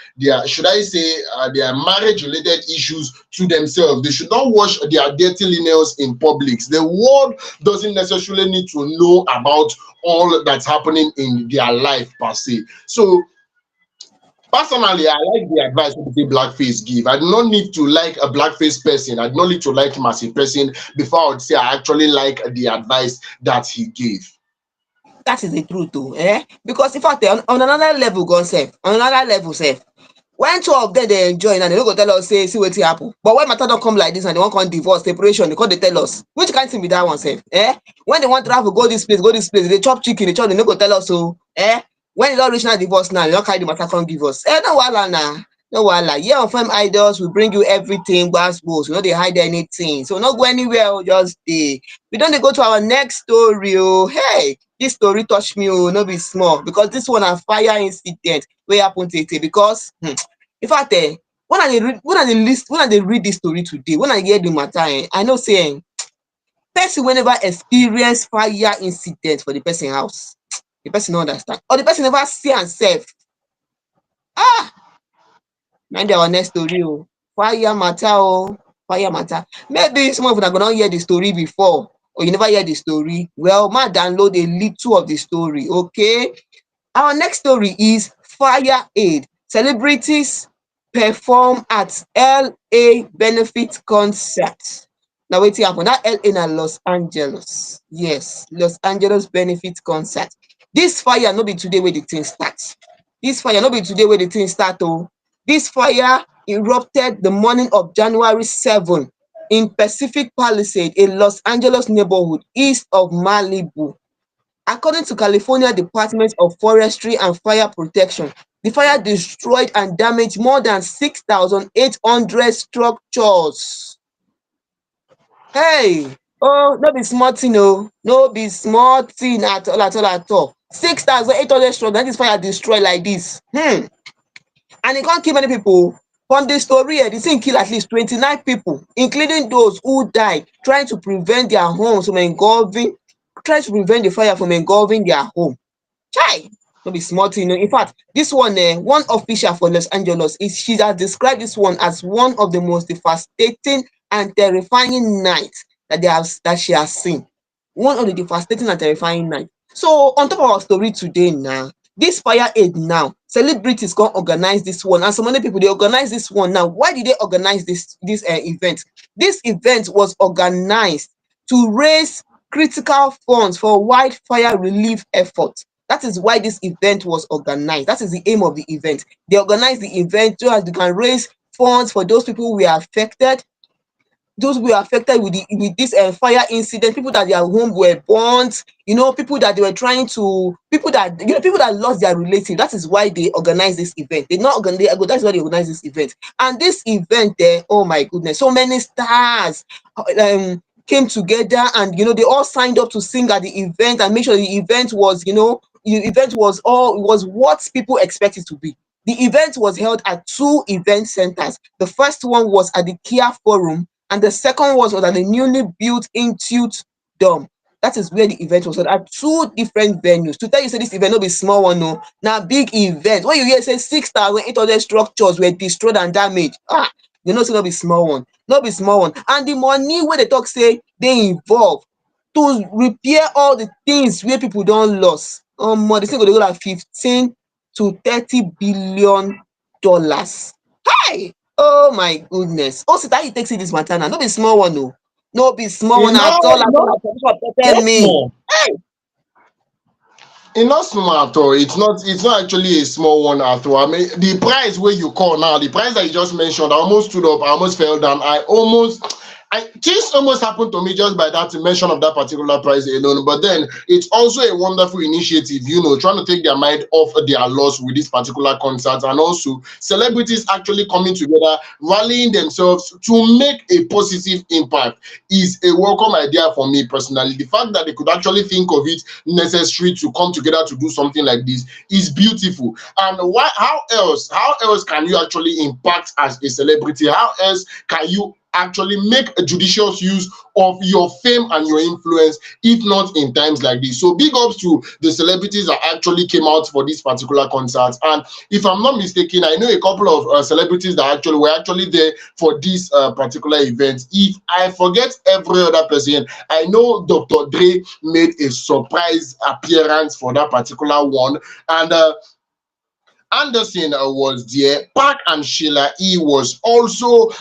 should I say their marriage related issues to themselves. They should not wash their dirty linens in public. The world doesn't necessarily need to know about all that's happening in their life per se. So personally, I like the advice that the Blackface give. I do not need to like a Blackface person. I do not need to like him as a person before I would say I actually like the advice that he gave. that is the truth, though. Because in fact, on another level, God sef, on another level, sef, when two of them they enjoy and they no go tell us say see wetin happen, but when matter don come like this and they wan come divorce, separation, they come dey tell us which kind thing be that one sef. When they wan travel go this place, they chop chicken, they chop, they no go tell us o. When e don reach now divorce now, they don carry the matter come give us. No wahala na, no wahala. Here on Fame Idols we bring you everything gbas-gbos, we no dey hide anything, so no go anywhere o, just dey. We don dey go to our next story o. Hey, this story touch me o, no be small, because this one na fire incident wey happen tey because in fact when I dey read this story today, when I hear the matter I know say person wey never experience fire incident for the person house, the person no understand, or the person never see am sef. Na be our next story o. Fire matter o, fire matter. Maybe some of una go don hear the story before, or you never hear the story. Well, ma download a little of the story, okay? Our next story is FireAid. Celebrities perform at LA benefit concert. Na wetin happen? Dat LA na Los Angeles. Yes, Los Angeles benefit concert. Dis fire no be today wey the thing start. Dis fire no be today wey the thing start o. Dis fire erupted the morning of January 7 in Pacific Palisades, a Los Angeles neighborhood east of Malibu. According to California Department of Forestry and Fire Protection, the fire destroyed and damaged more than 6,800 structures. Hey, oh, no be small thing oh, no be small thing at all at all at all. 6,800 structures na dis fire destroy like dis. And e can't kill many people. From the story the thing kill at least 29 people, including those who died trying to prevent their homes from engulfing, trying to prevent the fire from engulfing their home. Chai! No be small thing. In fact, this one, one official for Los Angeles, she has described this one as one of the most devastating and terrifying nights that she has seen. One of the devastating and terrifying nights. So on top of our story today now, this FireAid now, celebrities come organize this one, and some other people they organize this one now. Why did they organize this event? This event was organized to raise critical funds for wildfire relief efforts. That is why this event was organized. That is the aim of the event. They organize the event so that they can raise funds for those people who were affected, those who were affected with this fire incident, people that their home were burnt, people that they were trying to, people that lost their relative. That is why they organize this event. They not organize. That's why they organize this event. And this event, there, oh my goodness, so many stars came together, and they all signed up to sing at the event and make sure the event was, what people expect it to be. The event was held at two event centers. The first one was at the Kia Forum, and the second was at the newly built Institute Dome. That is where the event was held at two different venues. To tell you, say this event no be small one, no. Now big event. When you hear say 6,800 structures were destroyed and damaged, you know say no be small one, no be small one. And the money wey dey talk say dey involve to repair all the things wey people don lost, the thing go dey go like 15 to 30 billion dollars. Hi! Oh my goodness. Oh, sit how you take see this matter now, no be small one oh, no be small one at all at all at all. Dis one pepper Not me. small. It's not small at all. It's not actually a small one at all. I mean, the price where you call now, the price that you just mentioned, I almost stood up, I almost fell down. Things almost happened to me just by that mention of that particular price alone. But then it's also a wonderful initiative, trying to take their mind off their loss with this particular concert, and also celebrities actually coming together, rallying themselves to make a positive impact is a welcome idea for me personally. The fact that they could actually think of it necessary to come together to do something like this is beautiful. And why? How else? How else can you actually impact as a celebrity? How else can you actually make a judicious use of your fame and your influence, if not in times like this? So big ups to the celebrities that actually came out for this particular concert. And if I'm not mistaken, I know a couple of celebrities that actually were actually there for this particular event. If I forget every other person, I know Dr. Dre made a surprise appearance for that particular one, and Anderson was there. Park and Sheila E was also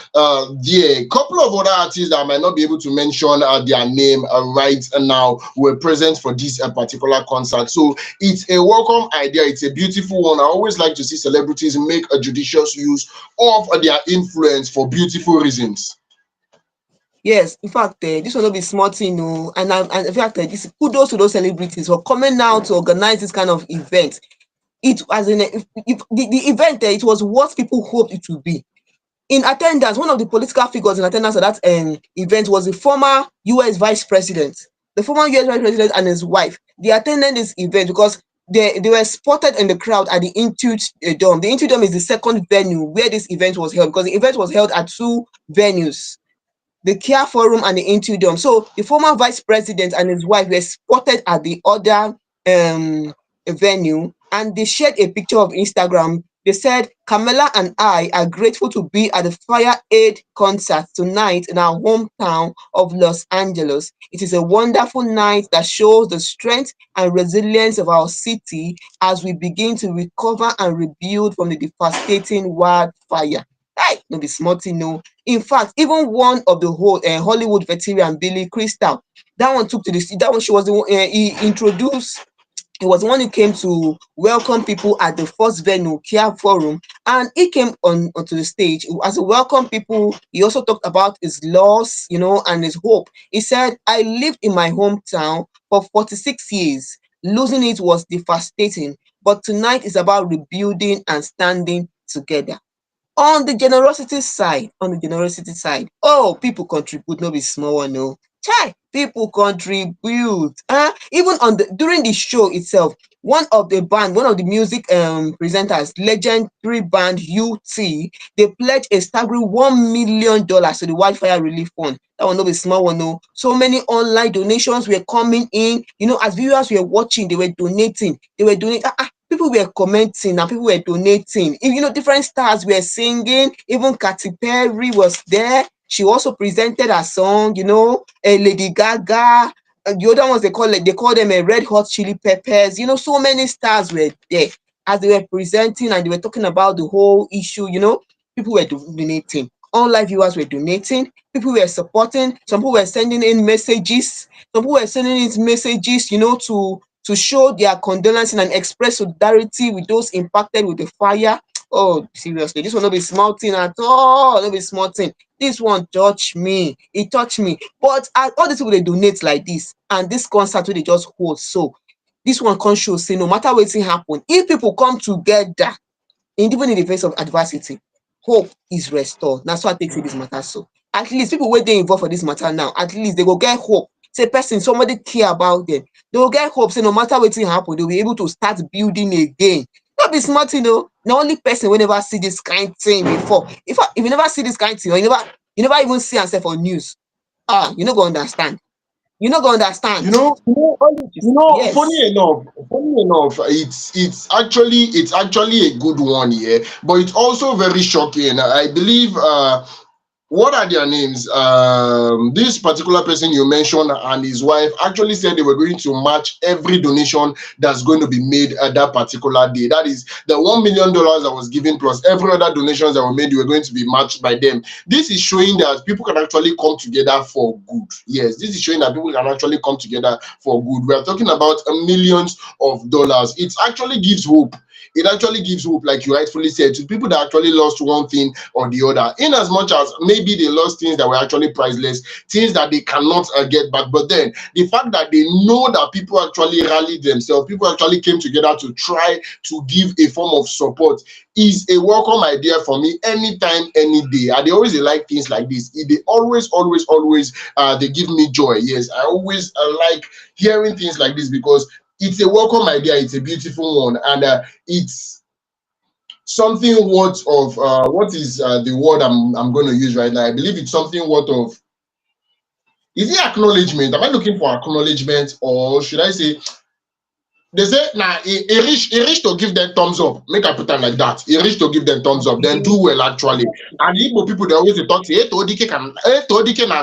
there. A couple of other artists that I might not be able to mention their name right now were present for this particular concert. So it's a welcome idea. It's a beautiful one. I always like to see celebrities make a judicious use of their influence for beautiful reasons. Yes, in fact, this one no be small thing, no. And in fact, this kudos to those celebrities for coming out to organize this kind of event. It as in if the event, it was what people hoped it would be. In attendance, one of the political figures in attendance at that event was the former US Vice President. The former US Vice President and his wife. They attended this event because they were spotted in the crowd at the Institute Dome. The Institute Dome is the second venue where this event was held, because the event was held at two venues, the Kia Forum and the Institute Dome. So the former vice president and his wife were spotted at the other venue, and they shared a picture of Instagram. They said, Camilla and I are grateful to be at the FireAid concert tonight in our hometown of Los Angeles. It is a wonderful night that shows the strength and resilience of our city as we begin to recover and rebuild from the devastating wildfire. Hey, no be small thing, no. In fact, even one of the whole Hollywood veteran, Billy Crystal, that one took to the that one. She was the one he introduced. He was the one who came to welcome people at the first venue, Kia Forum, and he came onto the stage as a welcome people. He also talked about his loss, and his hope. He said, "I lived in my hometown for 46 years. Losing it was devastating, but tonight is about rebuilding and standing together. On the generosity side, oh, people contribute, no be small one, no. Chai, people contribute. Even during the show itself, one of the music presenters, legendary band UT, they pledged a staggering $1 million to the wildfire relief fund. That one no be small one, no. So many online donations were coming in. As viewers were watching, they were donating. People were commenting and people were donating. Different stars were singing. Even Katy Perry was there. She also presented her song, Lady Gaga. The other ones they call them a Red Hot Chili Peppers. So many stars were there as they were presenting and they were talking about the whole issue. People were donating. Online viewers were donating. People were supporting. Some people were sending in messages. Some people were sending in messages, to show their condolences and express solidarity with those impacted with the fire. Oh, seriously, this one not be small thing at all. Not be small thing. This one touched me. It touched me. But all these people they donate like this, and this concert wey they just hold, so this one can show say no matter wetin happen, if people come together, even in the face of adversity, hope is restored. That's why I take say this matter so. At least people wey dey involved for this matter now, at least they go get hope. Say somebody care about them. They will get hope. Say no matter wetin happen, they will be able to start building again. No be smart, the only person will never see this kind thing before. If you never see this kind thing, or you never even see yourself on news. You no go understand. You no go understand. Funny Yes. enough, it's actually a good one here, but it's also very shocking. I believe what are their names? This particular person you mentioned and his wife actually said they were going to match every donation that's going to be made at that particular day. That is the $1 million that was given plus every other donations that were made were going to be matched by them. This is showing that people can actually come together for good. Yes, this is showing that people can actually come together for good. We are talking about millions of dollars. It actually gives hope. It actually gives hope, like you rightfully said, to people that actually lost one thing or the other, in as much as maybe they lost things that were actually priceless, things that they cannot get back. But then the fact that they know that people actually rallied themselves, people actually came together to try to give a form of support is a welcome idea for me anytime, any day. And they always like things like this. They always they give me joy. Yes, I always like hearing things like this because it's a welcome idea. It's a beautiful one, and it's something worth of what is the word I'm going to use right now. I believe it's something worth of. Is it acknowledgement? Am I looking for acknowledgement, or should I say? They say now it reach to give them thumbs up. Make I put it like that. It reach to give them thumbs up. Then do well actually. And Igbo people they always talk say, "Hey, Todike can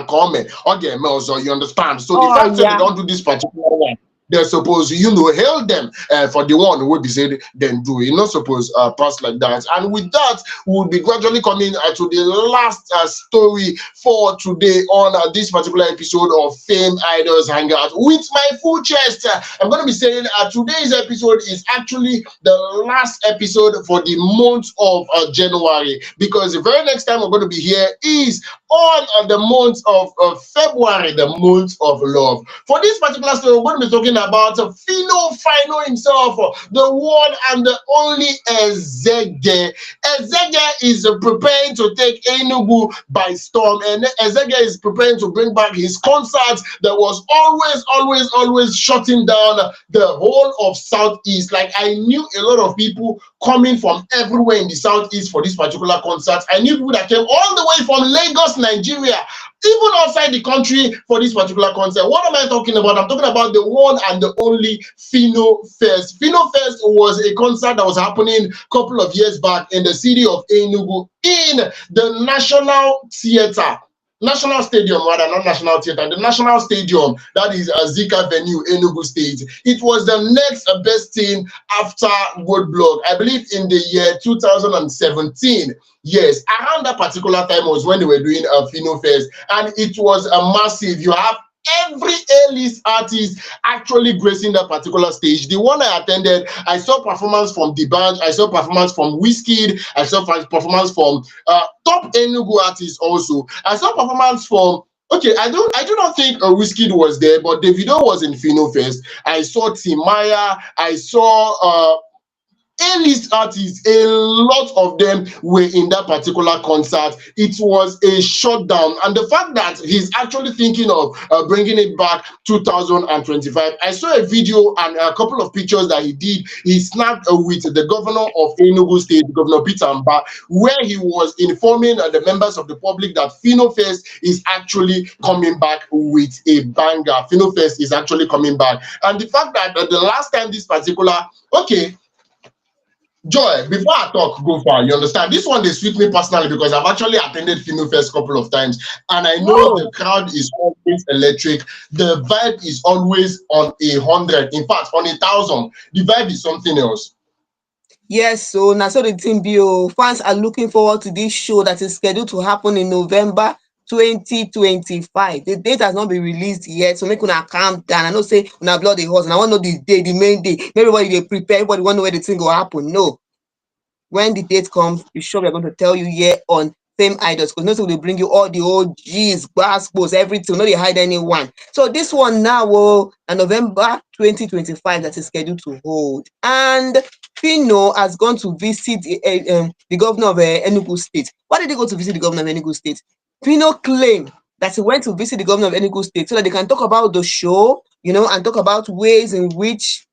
come okay, also you understand." So the fact that they don't do this particular one, they're supposed hail them for the one who will be said then do. You're not supposed pass like that. And with that, we'll be gradually coming to the last story for today on this particular episode of FameIdols Hangout. With my full chest, I'm going to be saying today's episode is actually the last episode for the month of January, because the very next time we're going to be here is on the month of February, the month of love. For this particular story, we're going to be talking about Phyno himself, the one and the only Ezege. Ezege is preparing to take Enugu by storm, and Ezege is preparing to bring back his concert that was always shutting down the whole of Southeast. Like, I knew a lot of people coming from everywhere in the Southeast for this particular concert. I knew people that came all the way from Lagos, Nigeria, even outside the country for this particular concert. What am I talking about? I'm talking about the one and the only Phyno Fest. Phyno Fest was a concert that was happening a couple of years back in the city of Enugu in the National Stadium, rather, not National Theatre, the National Stadium, that is Zika Venue, Enugu State. It was the next best thing after Roadblock, I believe in the year 2017. Yes, around that particular time was when they were doing a Phyno Fest, and it was a massive. You have every A-list artist actually gracing that particular stage. The one I attended, I saw performance from the band, I saw performance from Wizkid, I saw performance from top Enugu artists also. I saw performance from Okay, I do not think Wizkid was there, but Davido was in Phyno Fest. I saw Timaya, I saw A-list artists, a lot of them were in that particular concert. It was a shutdown, and the fact that he's actually thinking of bringing it back 2025. I saw a video and a couple of pictures that he did. He snapped with the governor of Enugu State, Governor Peter Mba, where he was informing the members of the public that Phyno Fest is actually coming back with a banger. Phyno Fest is actually coming back, and the fact that the last time this particular okay. Joy, before I talk, go far. You understand? This one they suit me personally because I've actually attended Phyno Fest a couple of times, and I know the Oh, crowd is always electric. The vibe is always on 100. In fact, on 1,000. The vibe is something else. yes, so now so the team bio fans are looking forward to this show that is scheduled to happen in November 2025. The date has not been released yet, so make una calm down. I know say una blood the horse, and I want to know the day, the main day. Everybody they prepare, everybody want to know where the thing will happen. No, when the date comes, be sure we're going to tell you here on Fame Idols because no they bring you all the OGs, gospels, everything. No, they hide anyone. So this one now, November 2025 that is scheduled to hold. And Phyno has gone to visit the governor of Enugu State. Why did he go to visit the governor of Enugu State? Phyno claimed that he went to visit the governor of Enugu State so that they can talk about the show, and talk about ways in which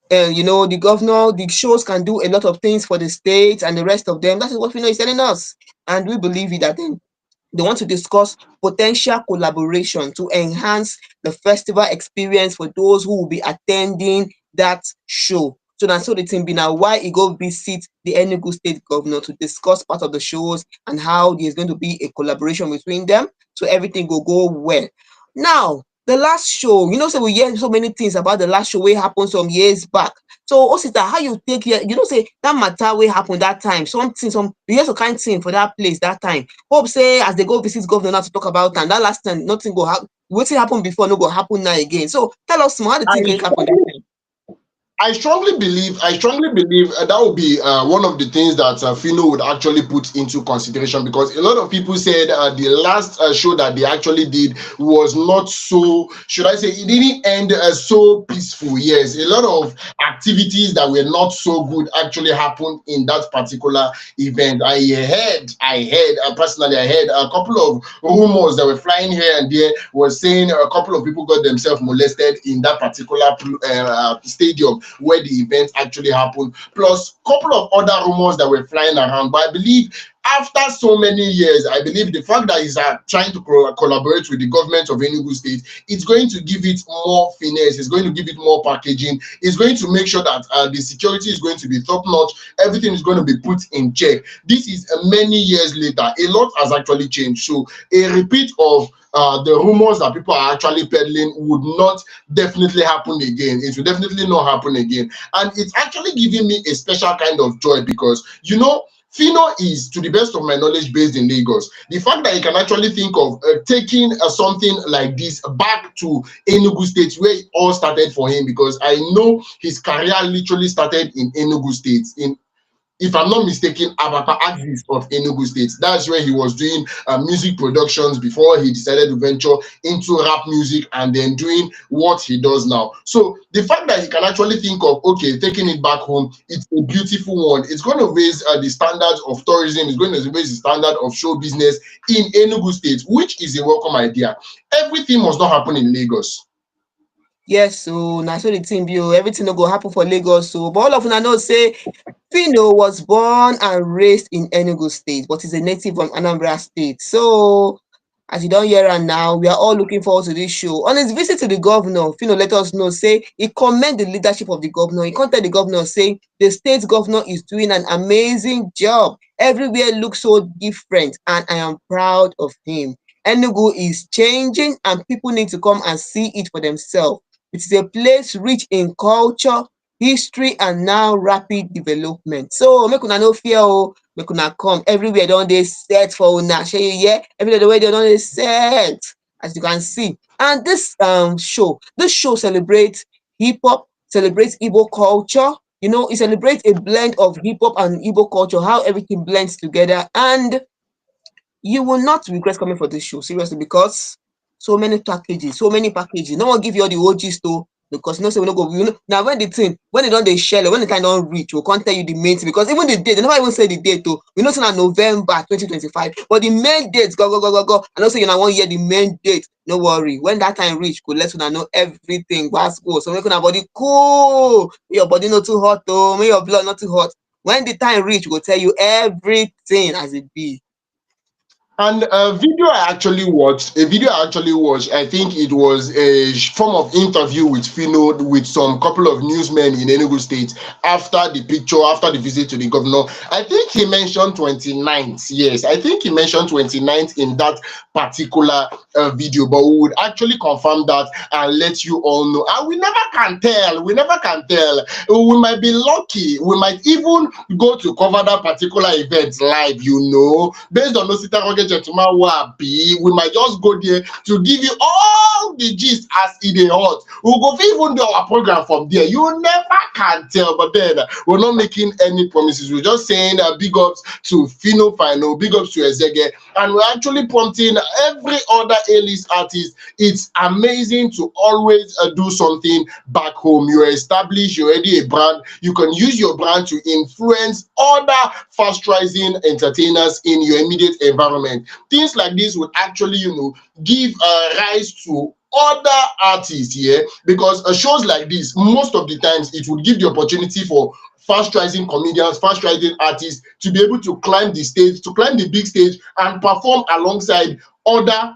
the governor, the shows can do a lot of things for the state and the rest of them. That is what Phyno is telling us. And we believe it that they want to discuss potential collaboration to enhance the festival experience for those who will be attending that show. So that's so the thing be now why he go visit the Enugu state governor to discuss part of the shows and how there's going to be a collaboration between them so everything will go well. Now, the last show, say we hear so many things about the last show wey happen some years back. So Osita, how you take here? Say that matter wey happen that time, something, you hear some kind thing for that place that time. Hope say as they go visit governor now to talk about am, that last time nothing go happen. Wetin happen before no go happen now again. So tell us more how the I thing take happen that time. I strongly believe that would be one of the things that Phyno would actually put into consideration because a lot of people said the last show that they actually did was not so, should I say, it didn't end so peaceful. Yes, a lot of activities that were not so good actually happened in that particular event. I heard personally, I heard a couple of rumors that were flying here and there was saying a couple of people got themselves molested in that particular stadium where the event actually happened, plus a couple of other rumors that were flying around. But I believe after so many years, I believe the fact that he's trying to collaborate with the government of Enugu State, it's going to give it more finesse, it's going to give it more packaging, it's going to make sure that the security is going to be top notch, everything is going to be put in check. This is many years later, a lot has actually changed. So a repeat of the rumors that people are actually peddling would not definitely happen again. It will definitely not happen again. And it's actually giving me a special kind of joy because, Phyno is, to the best of my knowledge, based in Lagos. The fact that he can actually think of taking something like this back to Enugu State, where it all started for him, because I know his career literally started in Enugu State, if I'm not mistaken, Abapa Axis of Enugu State. That's where he was doing music productions before he decided to venture into rap music and then doing what he does now. So the fact that he can actually think of, okay, taking it back home, it's a beautiful one. It's going to raise the standards of tourism. It's going to raise the standard of show business in Enugu State, which is a welcome idea. Everything must not happen in Lagos. Yes, so now so the thing be everything no go happen for Lagos. So but all of una know say Phyno was born and raised in Enugu State, but is a native from Anambra State. So as you don't hear am now, we are all looking forward to this show. On his visit to the governor, Phyno let us know, say he commend the leadership of the governor. He can't tell the governor, say the state governor is doing an amazing job. Everywhere looks so different, and I am proud of him. Enugu is changing, and people need to come and see it for themselves. It is a place rich in culture, history, and now rapid development. So make una no fear make una come. Everywhere don dey set for una. Shey you hear? Everywhere the way they don dey set, as you can see. And this show celebrates hip hop, celebrates Igbo culture. It celebrates a blend of hip hop and Igbo culture, how everything blends together. And you will not regret coming for this show, seriously, because So many packages, so many packages. No one give you all the OGs to because no say we no go. Now when the thing when they don't they share when the time don't reach, we can't tell you the main thing because even the date they never even say the date to. We know say na November 2025, but the main date go. I know say you now 1 year the main date. No worry, when that time reach, go let you know everything. Go so make una body cool. Make your body not too hot though. Make your blood not too hot. When the time reach, we'll tell you everything as it be. And a video I actually watched, I think it was a form of interview with Phyno with some couple of newsmen in Enugu State after the visit to the governor. I think he mentioned 29th. Yes, I think he mentioned 29th in that particular video, but we would actually confirm that and let you all know. And we never can tell. We never can tell. We might be lucky. We might even go to cover that particular event live, based on Osita Rocket Gentleman Wabi. We might just go there to give you all the gist as it is hot. We'll go even do our program from there. You never can tell, but then we're not making any promises. We're just saying big ups to Phyno, big ups to Ezege, and we're actually prompting every other A-list artist. It's amazing to always do something back home. You're established, you're already a brand. You can use your brand to influence other fast-rising entertainers in your immediate environment. Things like this would actually, give rise to other artists here, because shows like this, most of the times, it would give the opportunity for fast-rising comedians, fast-rising artists to be able to climb the stage, to climb the big stage and perform alongside other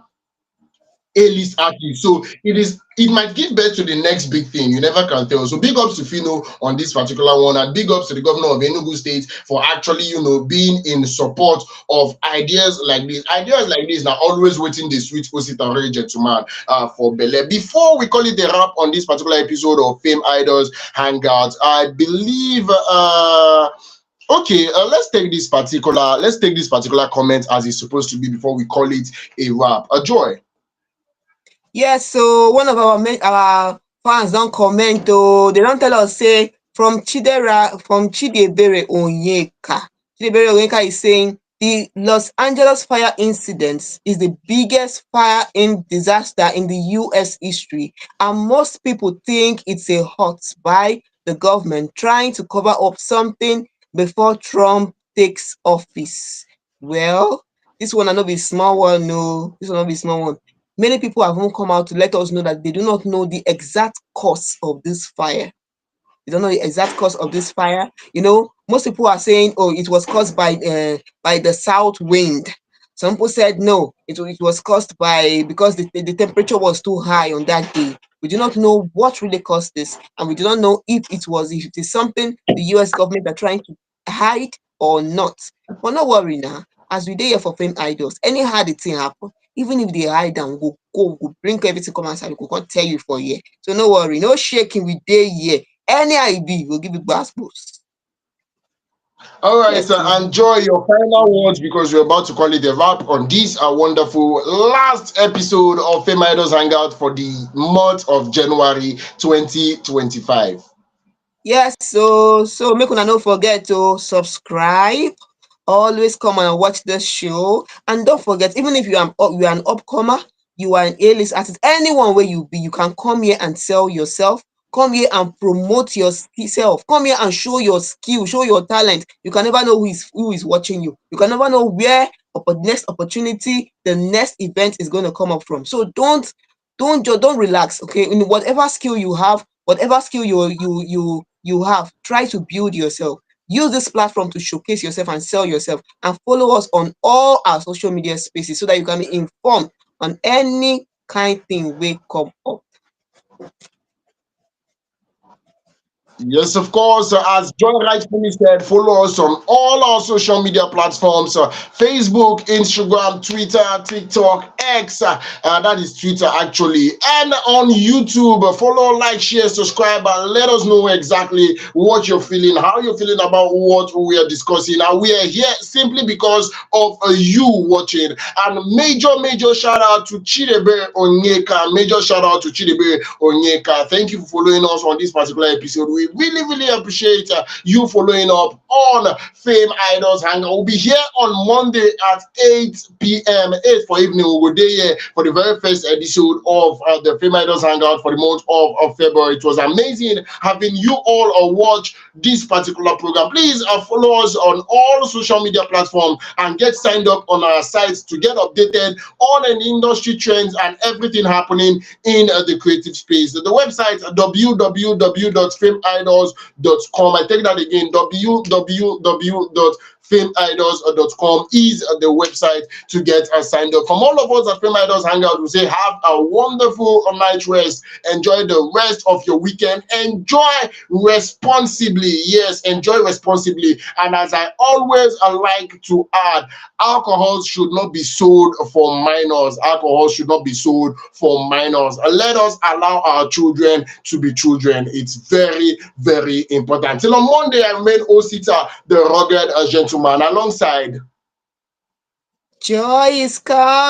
A-list artists. So it might give birth to the next big thing. You never can tell. So big ups to Phyno on this particular one, and big ups to the governor of Enugu State for actually, being in support of ideas like this. Ideas like this are always waiting the sweet Osita Ray gentleman for Bele. Before we call it a wrap on this particular episode of FameIdols Hangout, I believe okay, let's take this particular comment as it's supposed to be before we call it a wrap. Joy. Yes, so one of our fans don't comment though. They don't tell us say from Chidebere Onyeka. Chidebere Onyeka is saying the Los Angeles fire incident is the biggest fire in disaster in the US history, and most people think it's a hoax by the government trying to cover up something before Trump takes office. Well, this one I know be small one, no. This one not be small one. Many people have even come out to let us know that they do not know the exact cause of this fire. They don't know the exact cause of this fire. Most people are saying, oh, it was caused by the south wind. Some people said no, it was caused because the temperature was too high on that day. We do not know what really caused this, and we do not know if it is something the US government are trying to hide or not. But no worry now, as we dey here for Fame Idols, anyhow the thing happen, even if they hide and go bring everything come outside, we can't tell you for here. So no worry, no shaking, we dey here. Any ID, we'll give you bass boost. All right, so enjoy your final words because we're about to call it a wrap on this wonderful last episode of FameIdols Hangout for the month of January 2025. Yes, so make una no forget to subscribe. Always come and watch the show, and don't forget, even if you are an upcomer, you are an A-list artist, anyone where you be, you can come here and sell yourself. Come here and promote yourself. Come here and show your skill, show your talent. You can never know who is watching you. You can never know where the next opportunity, the next event is going to come up from. So don't relax. Okay, in whatever skill you have, whatever skill you have, try to build yourself. Use this platform to showcase yourself and sell yourself, and follow us on all our social media spaces so that you can be informed on any kind thing we come up. Yes, of course. As John rightfully said, follow us on all our social media platforms: Facebook, Instagram, Twitter, TikTok, X. That is Twitter, actually. And on YouTube, follow, like, share, subscribe, and let us know exactly what you're feeling, how you're feeling about what we are discussing. And we are here simply because of you watching. And major shout out to Chidebere Onyeka. Major shout out to Chidebere Onyeka. Thank you for following us on this particular episode. We really, really appreciate you following up on Fame Idols Hangout. We'll be here on Monday at 8 p.m. 8 for evening. We'll be there for the very first episode of the Fame Idols Hangout for the month of February. It was amazing having you all watch this particular program. Please follow us on all social media platforms and get signed up on our sites to get updated on an industry trends and everything happening in the creative space. The website www.fameidols.com. I take that again, www.FameIdols.com is the website to get signed up. From all of us at FameIdols Hangout, we say have a wonderful night rest. Enjoy the rest of your weekend. Enjoy responsibly. Yes, enjoy responsibly. And as I always like to add, alcohol should not be sold for minors. Alcohol should not be sold for minors. Let us allow our children to be children. It's very, very important. Till on Monday, I remain Osita, the rugged gentleman, alongside Joy is coming.